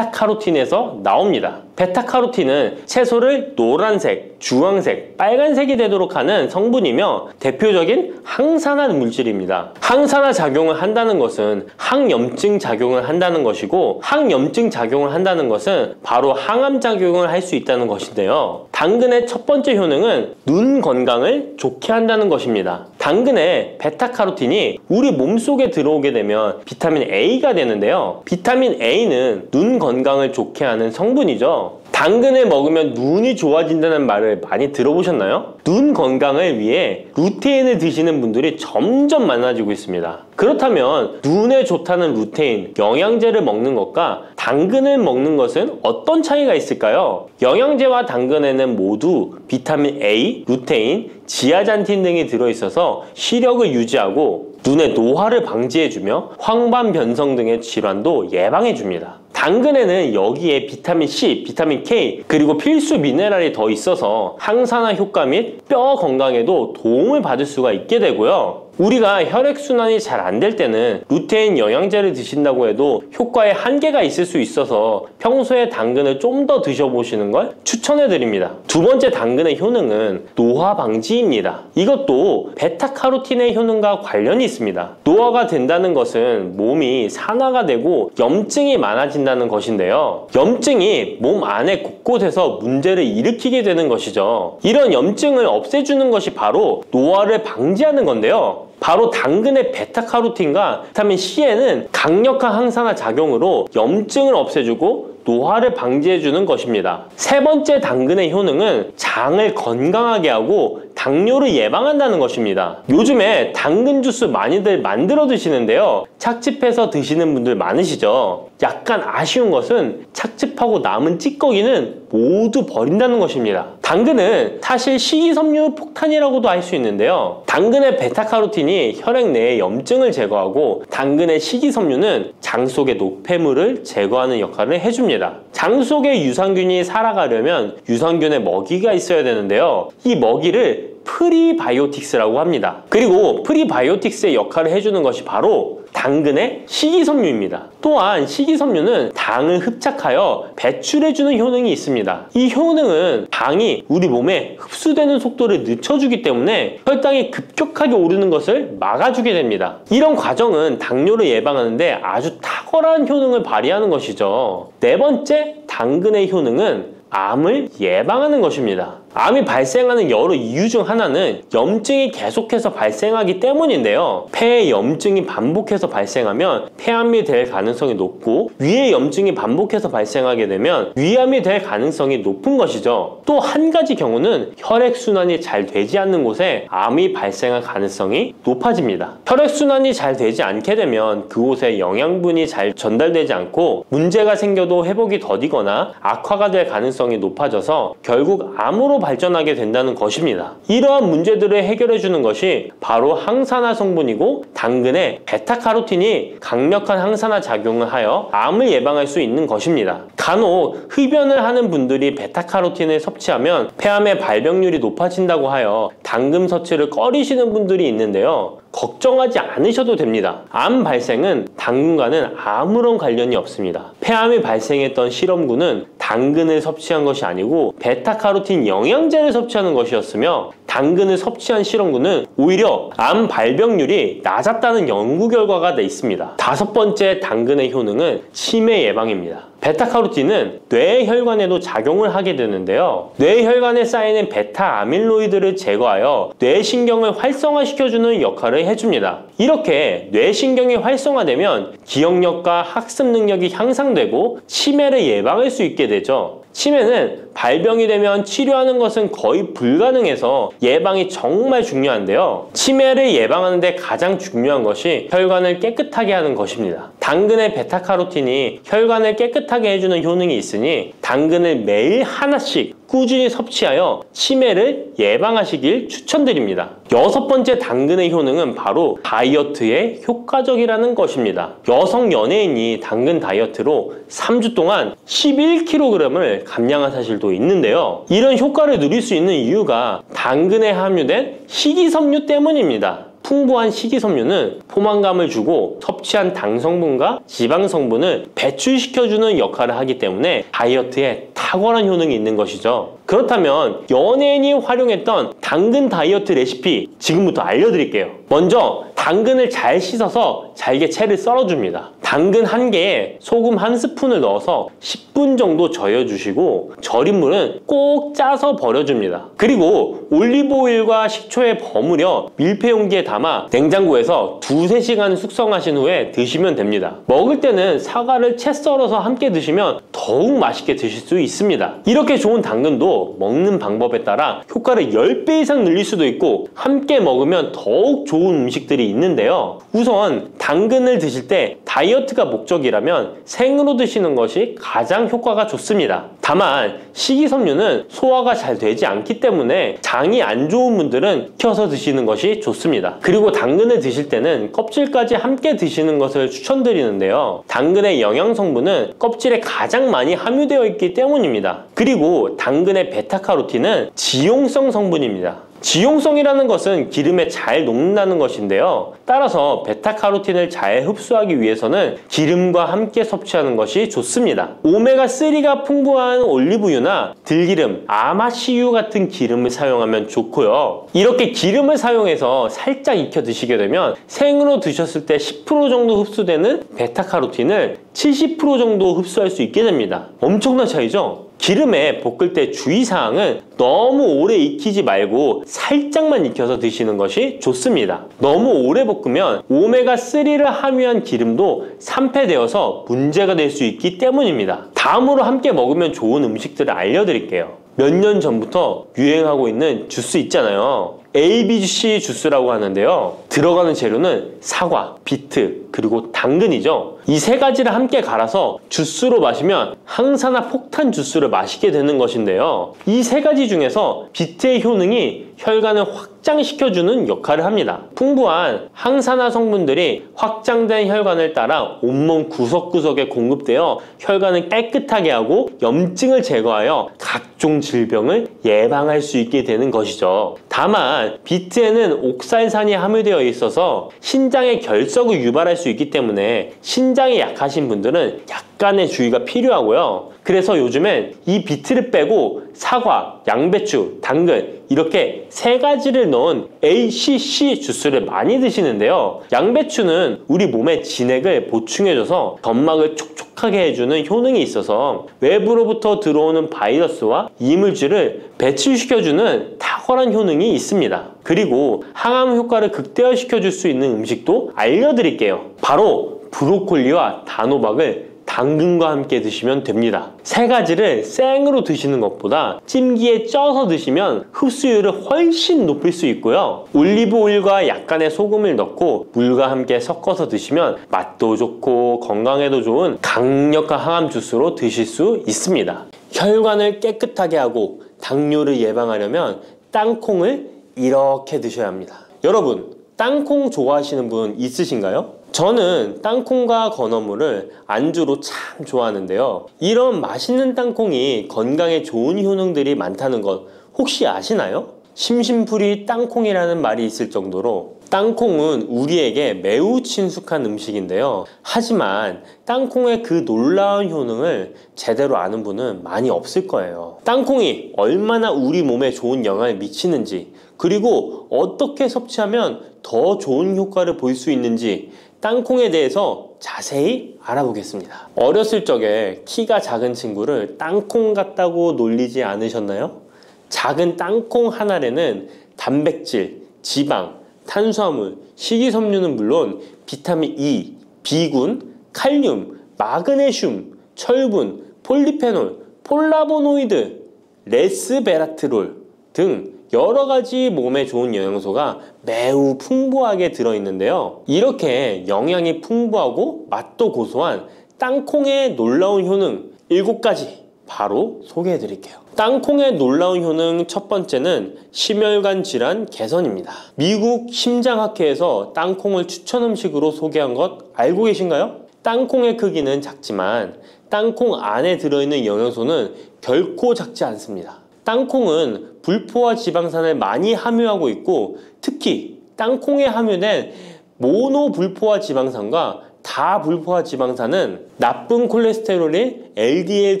베타카로틴에서 나옵니다. 베타카로틴은 채소를 노란색, 주황색, 빨간색이 되도록 하는 성분이며 대표적인 항산화 물질입니다. 항산화 작용을 한다는 것은 항염증 작용을 한다는 것이고 항염증 작용을 한다는 것은 바로 항암 작용을 할 수 있다는 것인데요. 당근의 첫 번째 효능은 눈 건강을 좋게 한다는 것입니다. 당근의 베타카로틴이 우리 몸속에 들어오게 되면 비타민 A가 되는데요. 비타민 A는 눈 건강을 좋게 하는 성분이죠. 당근을 먹으면 눈이 좋아진다는 말을 많이 들어보셨나요? 눈 건강을 위해 루테인을 드시는 분들이 점점 많아지고 있습니다. 그렇다면 눈에 좋다는 루테인, 영양제를 먹는 것과 당근을 먹는 것은 어떤 차이가 있을까요? 영양제와 당근에는 모두 비타민 A, 루테인, 지아잔틴 등이 들어있어서 시력을 유지하고 눈의 노화를 방지해주며 황반 변성 등의 질환도 예방해줍니다. 당근에는 여기에 비타민 C, 비타민 K, 그리고 필수 미네랄이 더 있어서 항산화 효과 및 뼈 건강에도 도움을 받을 수가 있게 되고요. 우리가 혈액순환이 잘 안 될 때는 루테인 영양제를 드신다고 해도 효과에 한계가 있을 수 있어서 평소에 당근을 좀 더 드셔보시는 걸 추천해 드립니다. 두 번째 당근의 효능은 노화 방지입니다. 이것도 베타카로틴의 효능과 관련이 있습니다. 노화가 된다는 것은 몸이 산화가 되고 염증이 많아진다는 것인데요. 염증이 몸 안에 곳곳에서 문제를 일으키게 되는 것이죠. 이런 염증을 없애주는 것이 바로 노화를 방지하는 건데요. 바로 당근의 베타카로틴과 비타민 C에는 강력한 항산화 작용으로 염증을 없애주고 노화를 방지해주는 것입니다. 세 번째 당근의 효능은 장을 건강하게 하고 당뇨를 예방한다는 것입니다. 요즘에 당근 주스 많이들 만들어 드시는데요. 착즙해서 드시는 분들 많으시죠? 약간 아쉬운 것은 착즙하고 남은 찌꺼기는 모두 버린다는 것입니다. 당근은 사실 식이섬유 폭탄이라고도 할 수 있는데요. 당근의 베타카로틴이 혈액 내의 염증을 제거하고 당근의 식이섬유는 장 속의 노폐물을 제거하는 역할을 해줍니다. 장 속에 유산균이 살아가려면 유산균의 먹이가 있어야 되는데요. 이 먹이를 프리바이오틱스라고 합니다. 그리고 프리바이오틱스의 역할을 해주는 것이 바로 당근의 식이섬유입니다. 또한 식이섬유는 당을 흡착하여 배출해주는 효능이 있습니다. 이 효능은 당이 우리 몸에 흡수되는 속도를 늦춰주기 때문에 혈당이 급격하게 오르는 것을 막아주게 됩니다. 이런 과정은 당뇨를 예방하는데 아주 탁월한 효능을 발휘하는 것이죠. 네 번째 당근의 효능은 암을 예방하는 것입니다. 암이 발생하는 여러 이유 중 하나는 염증이 계속해서 발생하기 때문인데요. 폐에 염증이 반복해서 발생하면 폐암이 될 가능성이 높고 위에 염증이 반복해서 발생하게 되면 위암이 될 가능성이 높은 것이죠. 또 한 가지 경우는 혈액순환이 잘 되지 않는 곳에 암이 발생할 가능성이 높아집니다. 혈액순환이 잘 되지 않게 되면 그곳에 영양분이 잘 전달되지 않고 문제가 생겨도 회복이 더디거나 악화가 될 가능성이 높아져서 결국 암으로 발전하게 된다는 것입니다. 이러한 문제들을 해결해 주는 것이 바로 항산화 성분이고, 당근의 베타카로틴이 강력한 항산화 작용을 하여 암을 예방할 수 있는 것입니다. 간혹 흡연을 하는 분들이 베타카로틴을 섭취하면 폐암의 발병률이 높아진다고 하여 당근 섭취를 꺼리시는 분들이 있는데요. 걱정하지 않으셔도 됩니다. 암 발생은 당근과는 아무런 관련이 없습니다. 폐암이 발생했던 실험군은 당근을 섭취한 것이 아니고 베타카로틴 영양제를 섭취하는 것이었으며, 당근을 섭취한 실험군은 오히려 암 발병률이 낮았다는 연구 결과가 있습니다. 다섯 번째 당근의 효능은 치매 예방입니다. 베타카로틴은 뇌혈관에도 작용을 하게 되는데요. 뇌혈관에 쌓이는 베타 아밀로이드를 제거하여 뇌신경을 활성화시켜주는 역할을 해줍니다. 이렇게 뇌신경이 활성화되면 기억력과 학습 능력이 향상되고 치매를 예방할 수 있게 되죠. 치매는 발병이 되면 치료하는 것은 거의 불가능해서 예방이 정말 중요한데요. 치매를 예방하는 데 가장 중요한 것이 혈관을 깨끗하게 하는 것입니다. 당근의 베타카로틴이 혈관을 깨끗하게 해주는 효능이 있으니 당근을 매일 하나씩 꾸준히 섭취하여 치매를 예방하시길 추천드립니다. 여섯 번째 당근의 효능은 바로 다이어트에 효과적이라는 것입니다. 여성 연예인이 당근 다이어트로 3주 동안 11kg을 감량한 사실도 있는데요. 이런 효과를 누릴 수 있는 이유가 당근에 함유된 식이섬유 때문입니다. 풍부한 식이섬유는 포만감을 주고 섭취한 당 성분과 지방 성분을 배출시켜주는 역할을 하기 때문에 다이어트에 탁월한 효능이 있는 것이죠. 그렇다면 연예인이 활용했던 당근 다이어트 레시피 지금부터 알려드릴게요. 먼저 당근을 잘 씻어서 잘게 채를 썰어줍니다. 당근 1개에 소금 1스푼을 넣어서 10분 정도 저어주시고, 절인 물은 꼭 짜서 버려줍니다. 그리고 올리브오일과 식초에 버무려 밀폐용기에 담아 냉장고에서 2~3시간 숙성하신 후에 드시면 됩니다. 먹을 때는 사과를 채 썰어서 함께 드시면 더욱 맛있게 드실 수 있습니다. 이렇게 좋은 당근도 먹는 방법에 따라 효과를 10배 이상 늘릴 수도 있고, 함께 먹으면 더욱 좋은 음식들이 있는데요. 우선 당근을 드실 때 다이어트가 목적이라면 생으로 드시는 것이 가장 효과가 좋습니다. 다만 식이섬유는 소화가 잘 되지 않기 때문에 장이 안 좋은 분들은 익혀서 드시는 것이 좋습니다. 그리고 당근을 드실 때는 껍질까지 함께 드시는 것을 추천드리는데요. 당근의 영양 성분은 껍질에 가장 많이 함유되어 있기 때문입니다. 그리고 당근의 베타카로틴은 지용성 성분입니다. 지용성이라는 것은 기름에 잘 녹는다는 것인데요. 따라서 베타카로틴을 잘 흡수하기 위해서는 기름과 함께 섭취하는 것이 좋습니다. 오메가3가 풍부한 올리브유나 들기름, 아마씨유 같은 기름을 사용하면 좋고요. 이렇게 기름을 사용해서 살짝 익혀 드시게 되면 생으로 드셨을 때 10% 정도 흡수되는 베타카로틴을 70% 정도 흡수할 수 있게 됩니다. 엄청난 차이죠? 기름에 볶을 때 주의사항은 너무 오래 익히지 말고 살짝만 익혀서 드시는 것이 좋습니다. 너무 오래 볶으면 오메가3를 함유한 기름도 산패되어서 문제가 될 수 있기 때문입니다. 다음으로 함께 먹으면 좋은 음식들을 알려드릴게요. 몇 년 전부터 유행하고 있는 주스 있잖아요. ABC 주스라고 하는데요. 들어가는 재료는 사과, 비트, 그리고 당근이죠. 이 세 가지를 함께 갈아서 주스로 마시면 항산화 폭탄 주스를 마시게 되는 것인데요. 이 세 가지 중에서 비트의 효능이 혈관을 확장시켜주는 역할을 합니다. 풍부한 항산화 성분들이 확장된 혈관을 따라 온몸 구석구석에 공급되어 혈관을 깨끗하게 하고 염증을 제거하여 각종 질병을 예방할 수 있게 되는 것이죠. 다만 비트에는 옥살산이 함유되어 있어서 신장의 결석을 유발할 수 있기 때문에 신장이 약하신 분들은 약간의 주의가 필요하고요. 그래서 요즘엔 이 비트를 빼고 사과, 양배추, 당근 이렇게 세 가지를 넣은 ACC 주스를 많이 드시는데요. 양배추는 우리 몸의 진액을 보충해줘서 점막을 촉촉하게 해주는 효능이 있어서 외부로부터 들어오는 바이러스와 이물질을 배출시켜주는 탁월한 효능이 있습니다. 그리고 항암 효과를 극대화시켜줄 수 있는 음식도 알려드릴게요. 바로 브로콜리와 단호박을 당근과 함께 드시면 됩니다. 세 가지를 생으로 드시는 것보다 찜기에 쪄서 드시면 흡수율을 훨씬 높일 수 있고요. 올리브 오일과 약간의 소금을 넣고 물과 함께 섞어서 드시면 맛도 좋고 건강에도 좋은 강력한 항암 주스로 드실 수 있습니다. 혈관을 깨끗하게 하고 당뇨를 예방하려면 땅콩을 이렇게 드셔야 합니다. 여러분, 땅콩 좋아하시는 분 있으신가요? 저는 땅콩과 건어물을 안주로 참 좋아하는데요. 이런 맛있는 땅콩이 건강에 좋은 효능들이 많다는 것 혹시 아시나요? 심심풀이 땅콩이라는 말이 있을 정도로 땅콩은 우리에게 매우 친숙한 음식인데요. 하지만 땅콩의 그 놀라운 효능을 제대로 아는 분은 많이 없을 거예요. 땅콩이 얼마나 우리 몸에 좋은 영향을 미치는지, 그리고 어떻게 섭취하면 더 좋은 효과를 볼 수 있는지 땅콩에 대해서 자세히 알아보겠습니다. 어렸을 적에 키가 작은 친구를 땅콩 같다고 놀리지 않으셨나요? 작은 땅콩 한 알에는 단백질, 지방, 탄수화물, 식이섬유는 물론 비타민 E, B군, 칼륨, 마그네슘, 철분, 폴리페놀, 폴라보노이드, 레스베라트롤 등 여러가지 몸에 좋은 영양소가 매우 풍부하게 들어있는데요. 이렇게 영양이 풍부하고 맛도 고소한 땅콩의 놀라운 효능 7가지 바로 소개해 드릴게요. 땅콩의 놀라운 효능 첫 번째는 심혈관 질환 개선입니다. 미국 심장학회에서 땅콩을 추천 음식으로 소개한 것 알고 계신가요? 땅콩의 크기는 작지만 땅콩 안에 들어있는 영양소는 결코 작지 않습니다. 땅콩은 불포화 지방산을 많이 함유하고 있고, 특히 땅콩에 함유된 모노불포화 지방산과 다불포화 지방산은 나쁜 콜레스테롤인 LDL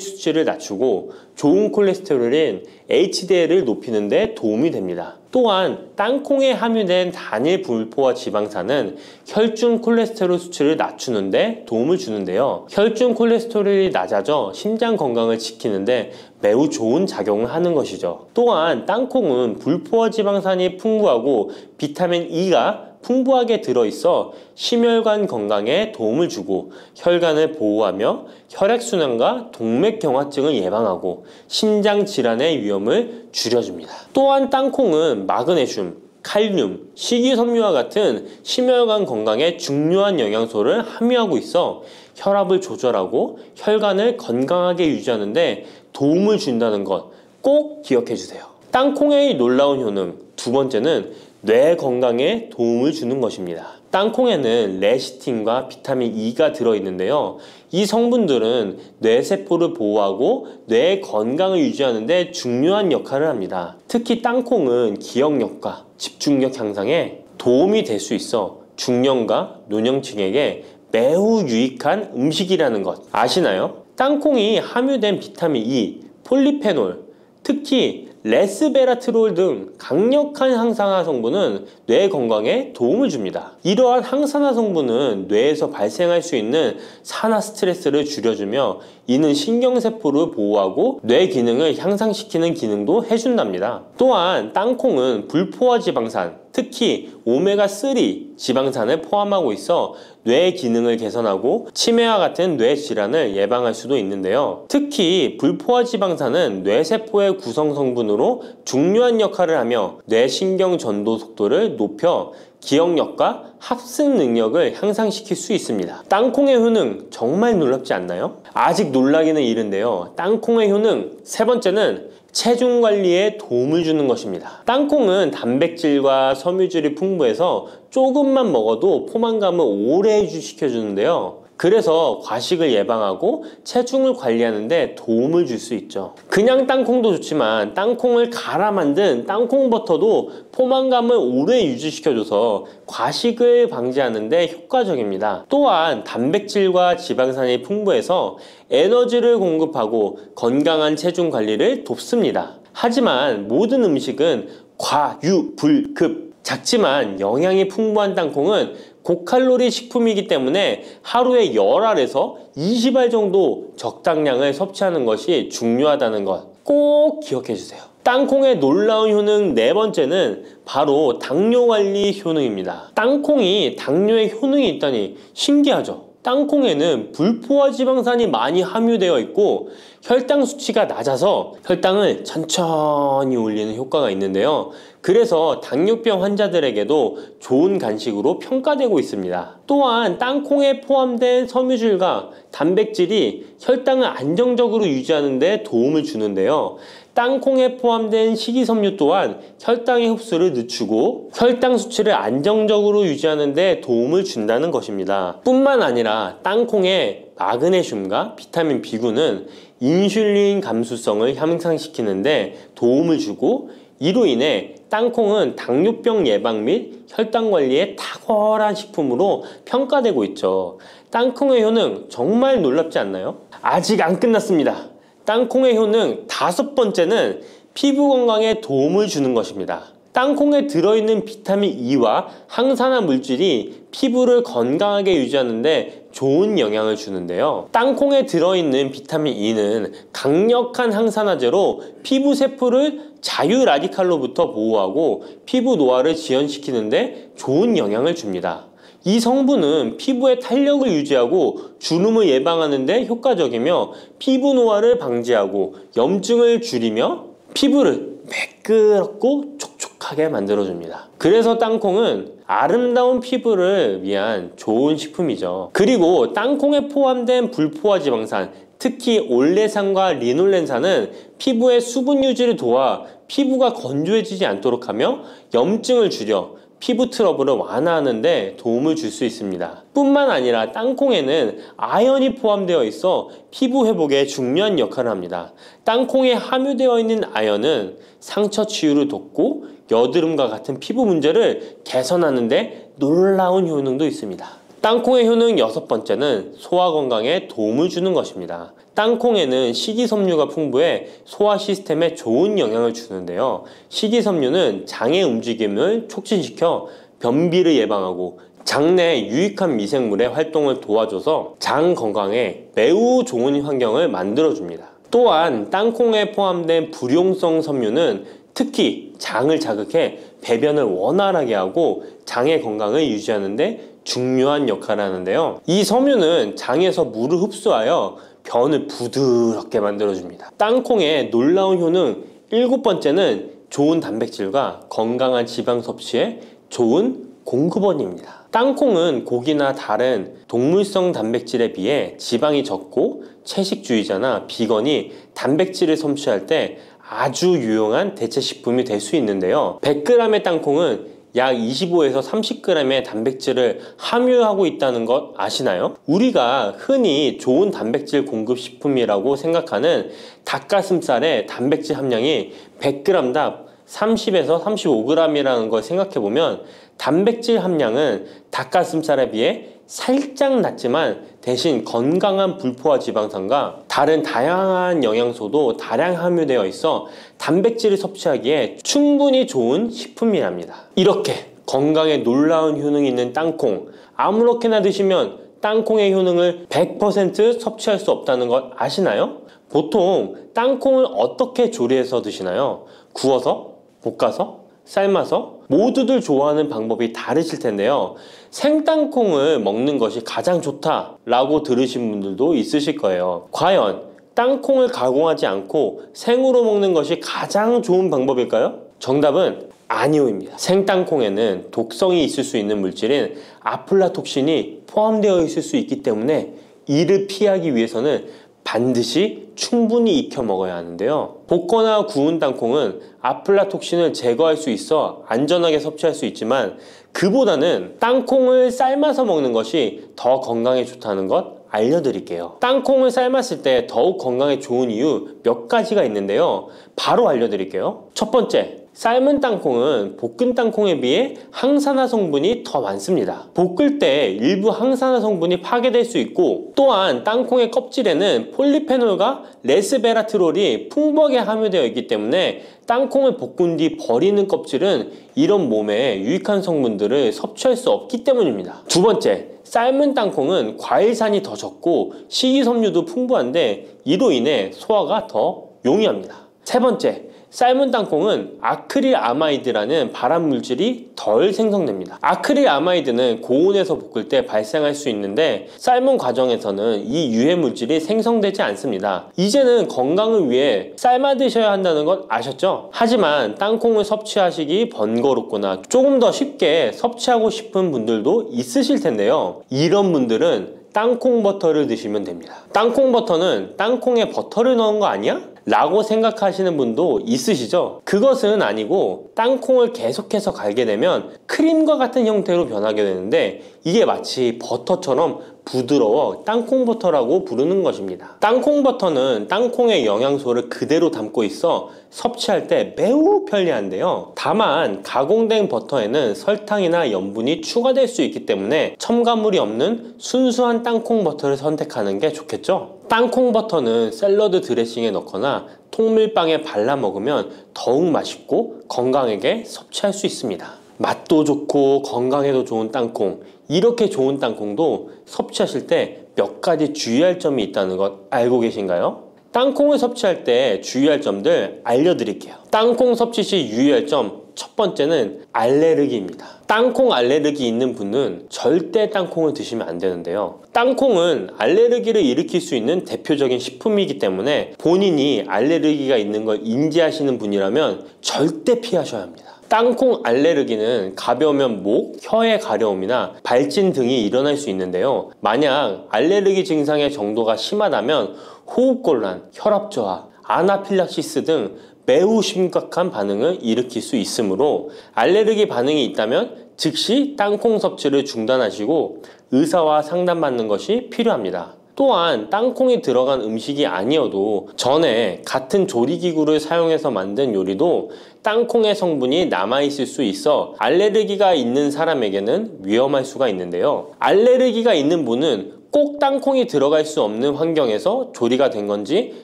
수치를 낮추고 좋은 콜레스테롤인 HDL을 높이는 데 도움이 됩니다. 또한 땅콩에 함유된 단일 불포화 지방산은 혈중 콜레스테롤 수치를 낮추는 데 도움을 주는데요. 혈중 콜레스테롤이 낮아져 심장 건강을 지키는데 매우 좋은 작용을 하는 것이죠. 또한 땅콩은 불포화 지방산이 풍부하고 비타민 E가 풍부하게 들어있어 심혈관 건강에 도움을 주고 혈관을 보호하며 혈액순환과 동맥경화증을 예방하고 심장 질환의 위험을 줄여줍니다. 또한 땅콩은 마그네슘, 칼륨, 식이섬유와 같은 심혈관 건강에 중요한 영양소를 함유하고 있어 혈압을 조절하고 혈관을 건강하게 유지하는 데 도움을 준다는 것 꼭 기억해 주세요. 땅콩의 놀라운 효능 두 번째는 뇌 건강에 도움을 주는 것입니다. 땅콩에는 레시틴과 비타민 E가 들어있는데요. 이 성분들은 뇌세포를 보호하고 뇌 건강을 유지하는 데 중요한 역할을 합니다. 특히 땅콩은 기억력과 집중력 향상에 도움이 될 수 있어 중년과 노년층에게 매우 유익한 음식이라는 것 아시나요? 땅콩이 함유된 비타민 E, 폴리페놀, 특히 레스베라트롤 등 강력한 항산화 성분은 뇌 건강에 도움을 줍니다. 이러한 항산화 성분은 뇌에서 발생할 수 있는 산화 스트레스를 줄여주며 이는 신경세포를 보호하고 뇌 기능을 향상시키는 기능도 해준답니다. 또한 땅콩은 불포화 지방산, 특히 오메가3 지방산을 포함하고 있어 뇌 기능을 개선하고 치매와 같은 뇌 질환을 예방할 수도 있는데요. 특히 불포화 지방산은 뇌세포의 구성 성분으로 중요한 역할을 하며 뇌신경 전도 속도를 높여 기억력과 학습 능력을 향상시킬 수 있습니다. 땅콩의 효능 정말 놀랍지 않나요? 아직 놀라기는 이른데요. 땅콩의 효능 세 번째는 체중 관리에 도움을 주는 것입니다. 땅콩은 단백질과 섬유질이 풍부해서 조금만 먹어도 포만감을 오래 유지시켜주는데요. 그래서 과식을 예방하고 체중을 관리하는 데 도움을 줄 수 있죠. 그냥 땅콩도 좋지만 땅콩을 갈아 만든 땅콩 버터도 포만감을 오래 유지시켜줘서 과식을 방지하는 데 효과적입니다. 또한 단백질과 지방산이 풍부해서 에너지를 공급하고 건강한 체중 관리를 돕습니다. 하지만 모든 음식은 과유불급, 작지만 영양이 풍부한 땅콩은 고칼로리 식품이기 때문에 하루에 10알에서 20알 정도 적당량을 섭취하는 것이 중요하다는 것 꼭 기억해 주세요. 땅콩의 놀라운 효능 네 번째는 바로 당뇨 관리 효능입니다. 땅콩이 당뇨에 효능이 있다니 신기하죠? 땅콩에는 불포화 지방산이 많이 함유되어 있고 혈당 수치가 낮아서 혈당을 천천히 올리는 효과가 있는데요. 그래서 당뇨병 환자들에게도 좋은 간식으로 평가되고 있습니다. 또한 땅콩에 포함된 섬유질과 단백질이 혈당을 안정적으로 유지하는 데 도움을 주는데요. 땅콩에 포함된 식이섬유 또한 혈당의 흡수를 늦추고 혈당 수치를 안정적으로 유지하는 데 도움을 준다는 것입니다. 뿐만 아니라 땅콩의 마그네슘과 비타민 B9는 인슐린 감수성을 향상시키는 데 도움을 주고, 이로 인해 땅콩은 당뇨병 예방 및 혈당 관리에 탁월한 식품으로 평가되고 있죠. 땅콩의 효능 정말 놀랍지 않나요? 아직 안 끝났습니다. 땅콩의 효능 5번째는 피부 건강에 도움을 주는 것입니다. 땅콩에 들어있는 비타민 E와 항산화 물질이 피부를 건강하게 유지하는 데 좋은 영향을 주는데요. 땅콩에 들어있는 비타민 E는 강력한 항산화제로 피부 세포를 자유 라디칼로부터 보호하고 피부 노화를 지연시키는 데 좋은 영향을 줍니다. 이 성분은 피부의 탄력을 유지하고 주름을 예방하는 데 효과적이며 피부 노화를 방지하고 염증을 줄이며 피부를 매끄럽고 촉촉하게 만들어줍니다. 그래서 땅콩은 아름다운 피부를 위한 좋은 식품이죠. 그리고 땅콩에 포함된 불포화 지방산, 특히 올레산과 리놀렌산은 피부의 수분 유지를 도와 피부가 건조해지지 않도록 하며 염증을 줄여 피부 트러블을 완화하는 데 도움을 줄 수 있습니다. 뿐만 아니라 땅콩에는 아연이 포함되어 있어 피부 회복에 중요한 역할을 합니다. 땅콩에 함유되어 있는 아연은 상처 치유를 돕고 여드름과 같은 피부 문제를 개선하는 데 놀라운 효능도 있습니다. 땅콩의 효능 6번째는 소화 건강에 도움을 주는 것입니다. 땅콩에는 식이섬유가 풍부해 소화 시스템에 좋은 영향을 주는데요. 식이섬유는 장의 움직임을 촉진시켜 변비를 예방하고 장내에 유익한 미생물의 활동을 도와줘서 장 건강에 매우 좋은 환경을 만들어줍니다. 또한 땅콩에 포함된 불용성 섬유는 특히 장을 자극해 배변을 원활하게 하고 장의 건강을 유지하는 데 중요한 역할을 하는데요. 이 섬유는 장에서 물을 흡수하여 변을 부드럽게 만들어줍니다. 땅콩의 놀라운 효능 7번째는 좋은 단백질과 건강한 지방 섭취에 좋은 공급원입니다. 땅콩은 고기나 다른 동물성 단백질에 비해 지방이 적고 채식주의자나 비건이 단백질을 섭취할 때 아주 유용한 대체 식품이 될 수 있는데요. 100g의 땅콩은 약 25에서 30g의 단백질을 함유하고 있다는 것 아시나요? 우리가 흔히 좋은 단백질 공급 식품이라고 생각하는 닭가슴살의 단백질 함량이 100g당 30에서 35g이라는 걸 생각해보면 단백질 함량은 닭가슴살에 비해 살짝 낮지만 대신 건강한 불포화 지방산과 다른 다양한 영양소도 다량 함유되어 있어 단백질을 섭취하기에 충분히 좋은 식품이랍니다. 이렇게 건강에 놀라운 효능이 있는 땅콩, 아무렇게나 드시면 땅콩의 효능을 100% 섭취할 수 없다는 것 아시나요? 보통 땅콩을 어떻게 조리해서 드시나요? 구워서? 볶아서? 삶아서? 모두들 좋아하는 방법이 다르실 텐데요. 생땅콩을 먹는 것이 가장 좋다라고 들으신 분들도 있으실 거예요. 과연 땅콩을 가공하지 않고 생으로 먹는 것이 가장 좋은 방법일까요? 정답은 아니오입니다. 생땅콩에는 독성이 있을 수 있는 물질인 아플라톡신이 포함되어 있을 수 있기 때문에 이를 피하기 위해서는 반드시 충분히 익혀 먹어야 하는데요. 볶거나 구운 땅콩은 아플라톡신을 제거할 수 있어 안전하게 섭취할 수 있지만 그보다는 땅콩을 삶아서 먹는 것이 더 건강에 좋다는 것 알려드릴게요. 땅콩을 삶았을 때 더욱 건강에 좋은 이유 몇 가지가 있는데요. 바로 알려드릴게요. 첫 번째, 삶은 땅콩은 볶은 땅콩에 비해 항산화 성분이 더 많습니다. 볶을 때 일부 항산화 성분이 파괴될 수 있고, 또한 땅콩의 껍질에는 폴리페놀과 레스베라트롤이 풍부하게 함유되어 있기 때문에 땅콩을 볶은 뒤 버리는 껍질은 이런 몸에 유익한 성분들을 섭취할 수 없기 때문입니다. 두 번째, 삶은 땅콩은 과일산이 더 적고 식이섬유도 풍부한데 이로 인해 소화가 더 용이합니다. 세 번째, 삶은 땅콩은 아크릴아마이드라는 발암 물질이 덜 생성됩니다. 아크릴아마이드는 고온에서 볶을 때 발생할 수 있는데 삶은 과정에서는 이 유해 물질이 생성되지 않습니다. 이제는 건강을 위해 삶아 드셔야 한다는 것 아셨죠? 하지만 땅콩을 섭취하시기 번거롭거나 조금 더 쉽게 섭취하고 싶은 분들도 있으실 텐데요. 이런 분들은 땅콩 버터를 드시면 됩니다. 땅콩 버터는 땅콩에 버터를 넣은 거 아니야? 라고 생각하시는 분도 있으시죠? 그것은 아니고 땅콩을 계속해서 갈게 되면 크림과 같은 형태로 변하게 되는데 이게 마치 버터처럼 부드러워 땅콩버터라고 부르는 것입니다. 땅콩버터는 땅콩의 영양소를 그대로 담고 있어 섭취할 때 매우 편리한데요. 다만 가공된 버터에는 설탕이나 염분이 추가될 수 있기 때문에 첨가물이 없는 순수한 땅콩버터를 선택하는 게 좋겠죠? 땅콩버터는 샐러드 드레싱에 넣거나 통밀빵에 발라 먹으면 더욱 맛있고 건강하게 섭취할 수 있습니다. 맛도 좋고 건강에도 좋은 땅콩, 이렇게 좋은 땅콩도 섭취하실 때 몇 가지 주의할 점이 있다는 것 알고 계신가요? 땅콩을 섭취할 때 주의할 점들 알려드릴게요. 땅콩 섭취 시 유의할 점 첫 번째는 알레르기입니다. 땅콩 알레르기 있는 분은 절대 땅콩을 드시면 안 되는데요. 땅콩은 알레르기를 일으킬 수 있는 대표적인 식품이기 때문에 본인이 알레르기가 있는 걸 인지하시는 분이라면 절대 피하셔야 합니다. 땅콩 알레르기는 가벼우면 목, 혀의 가려움이나 발진 등이 일어날 수 있는데요. 만약 알레르기 증상의 정도가 심하다면 호흡곤란, 혈압저하, 아나필락시스 등 매우 심각한 반응을 일으킬 수 있으므로 알레르기 반응이 있다면 즉시 땅콩 섭취를 중단하시고 의사와 상담받는 것이 필요합니다. 또한 땅콩이 들어간 음식이 아니어도 전에 같은 조리기구를 사용해서 만든 요리도 땅콩의 성분이 남아있을 수 있어 알레르기가 있는 사람에게는 위험할 수가 있는데요. 알레르기가 있는 분은 꼭 땅콩이 들어갈 수 없는 환경에서 조리가 된 건지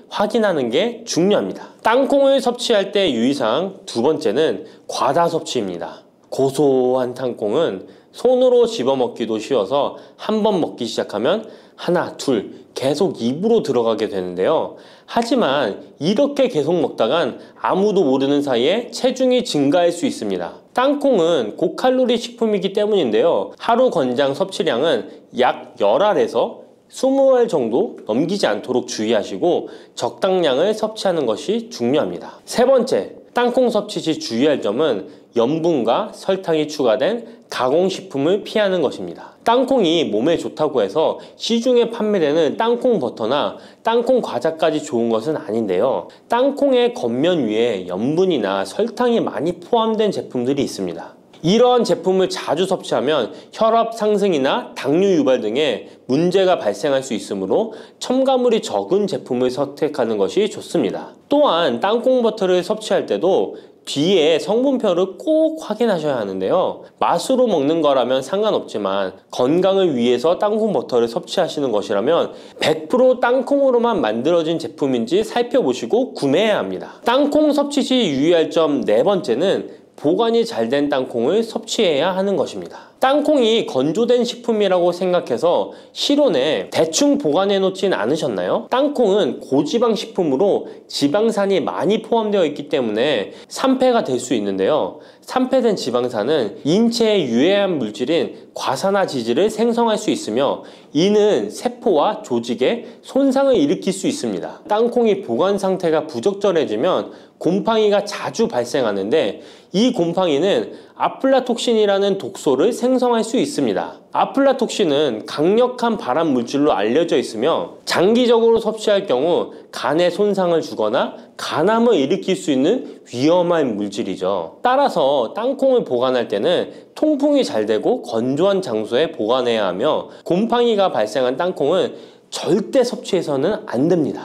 확인하는 게 중요합니다. 땅콩을 섭취할 때 유의사항 두 번째는 과다 섭취입니다. 고소한 땅콩은 손으로 집어먹기도 쉬워서 한 번 먹기 시작하면 하나, 둘 계속 입으로 들어가게 되는데요. 하지만 이렇게 계속 먹다간 아무도 모르는 사이에 체중이 증가할 수 있습니다. 땅콩은 고칼로리 식품이기 때문인데요. 하루 권장 섭취량은 약 10알에서 20알 정도 넘기지 않도록 주의하시고 적당량을 섭취하는 것이 중요합니다. 세 번째, 땅콩 섭취 시 주의할 점은 염분과 설탕이 추가된 가공식품을 피하는 것입니다. 땅콩이 몸에 좋다고 해서 시중에 판매되는 땅콩 버터나 땅콩 과자까지 좋은 것은 아닌데요. 땅콩의 겉면 위에 염분이나 설탕이 많이 포함된 제품들이 있습니다. 이러한 제품을 자주 섭취하면 혈압 상승이나 당뇨 유발 등의 문제가 발생할 수 있으므로 첨가물이 적은 제품을 선택하는 것이 좋습니다. 또한 땅콩 버터를 섭취할 때도 뒤에 성분표를 꼭 확인하셔야 하는데요. 맛으로 먹는 거라면 상관없지만 건강을 위해서 땅콩 버터를 섭취하시는 것이라면 100% 땅콩으로만 만들어진 제품인지 살펴보시고 구매해야 합니다. 땅콩 섭취 시 유의할 점 네 번째는 보관이 잘 된 땅콩을 섭취해야 하는 것입니다. 땅콩이 건조된 식품이라고 생각해서 실온에 대충 보관해 놓진 않으셨나요? 땅콩은 고지방 식품으로 지방산이 많이 포함되어 있기 때문에 산패가 될 수 있는데요. 산패된 지방산은 인체에 유해한 물질인 과산화지질을 생성할 수 있으며 이는 세포와 조직에 손상을 일으킬 수 있습니다. 땅콩이 보관 상태가 부적절해지면 곰팡이가 자주 발생하는데 이 곰팡이는 아플라톡신이라는 독소를 생성할 수 있습니다. 아플라톡신은 강력한 발암 물질로 알려져 있으며 장기적으로 섭취할 경우 간에 손상을 주거나 간암을 일으킬 수 있는 위험한 물질이죠. 따라서 땅콩을 보관할 때는 통풍이 잘 되고 건조한 장소에 보관해야 하며 곰팡이가 발생한 땅콩은 절대 섭취해서는 안 됩니다.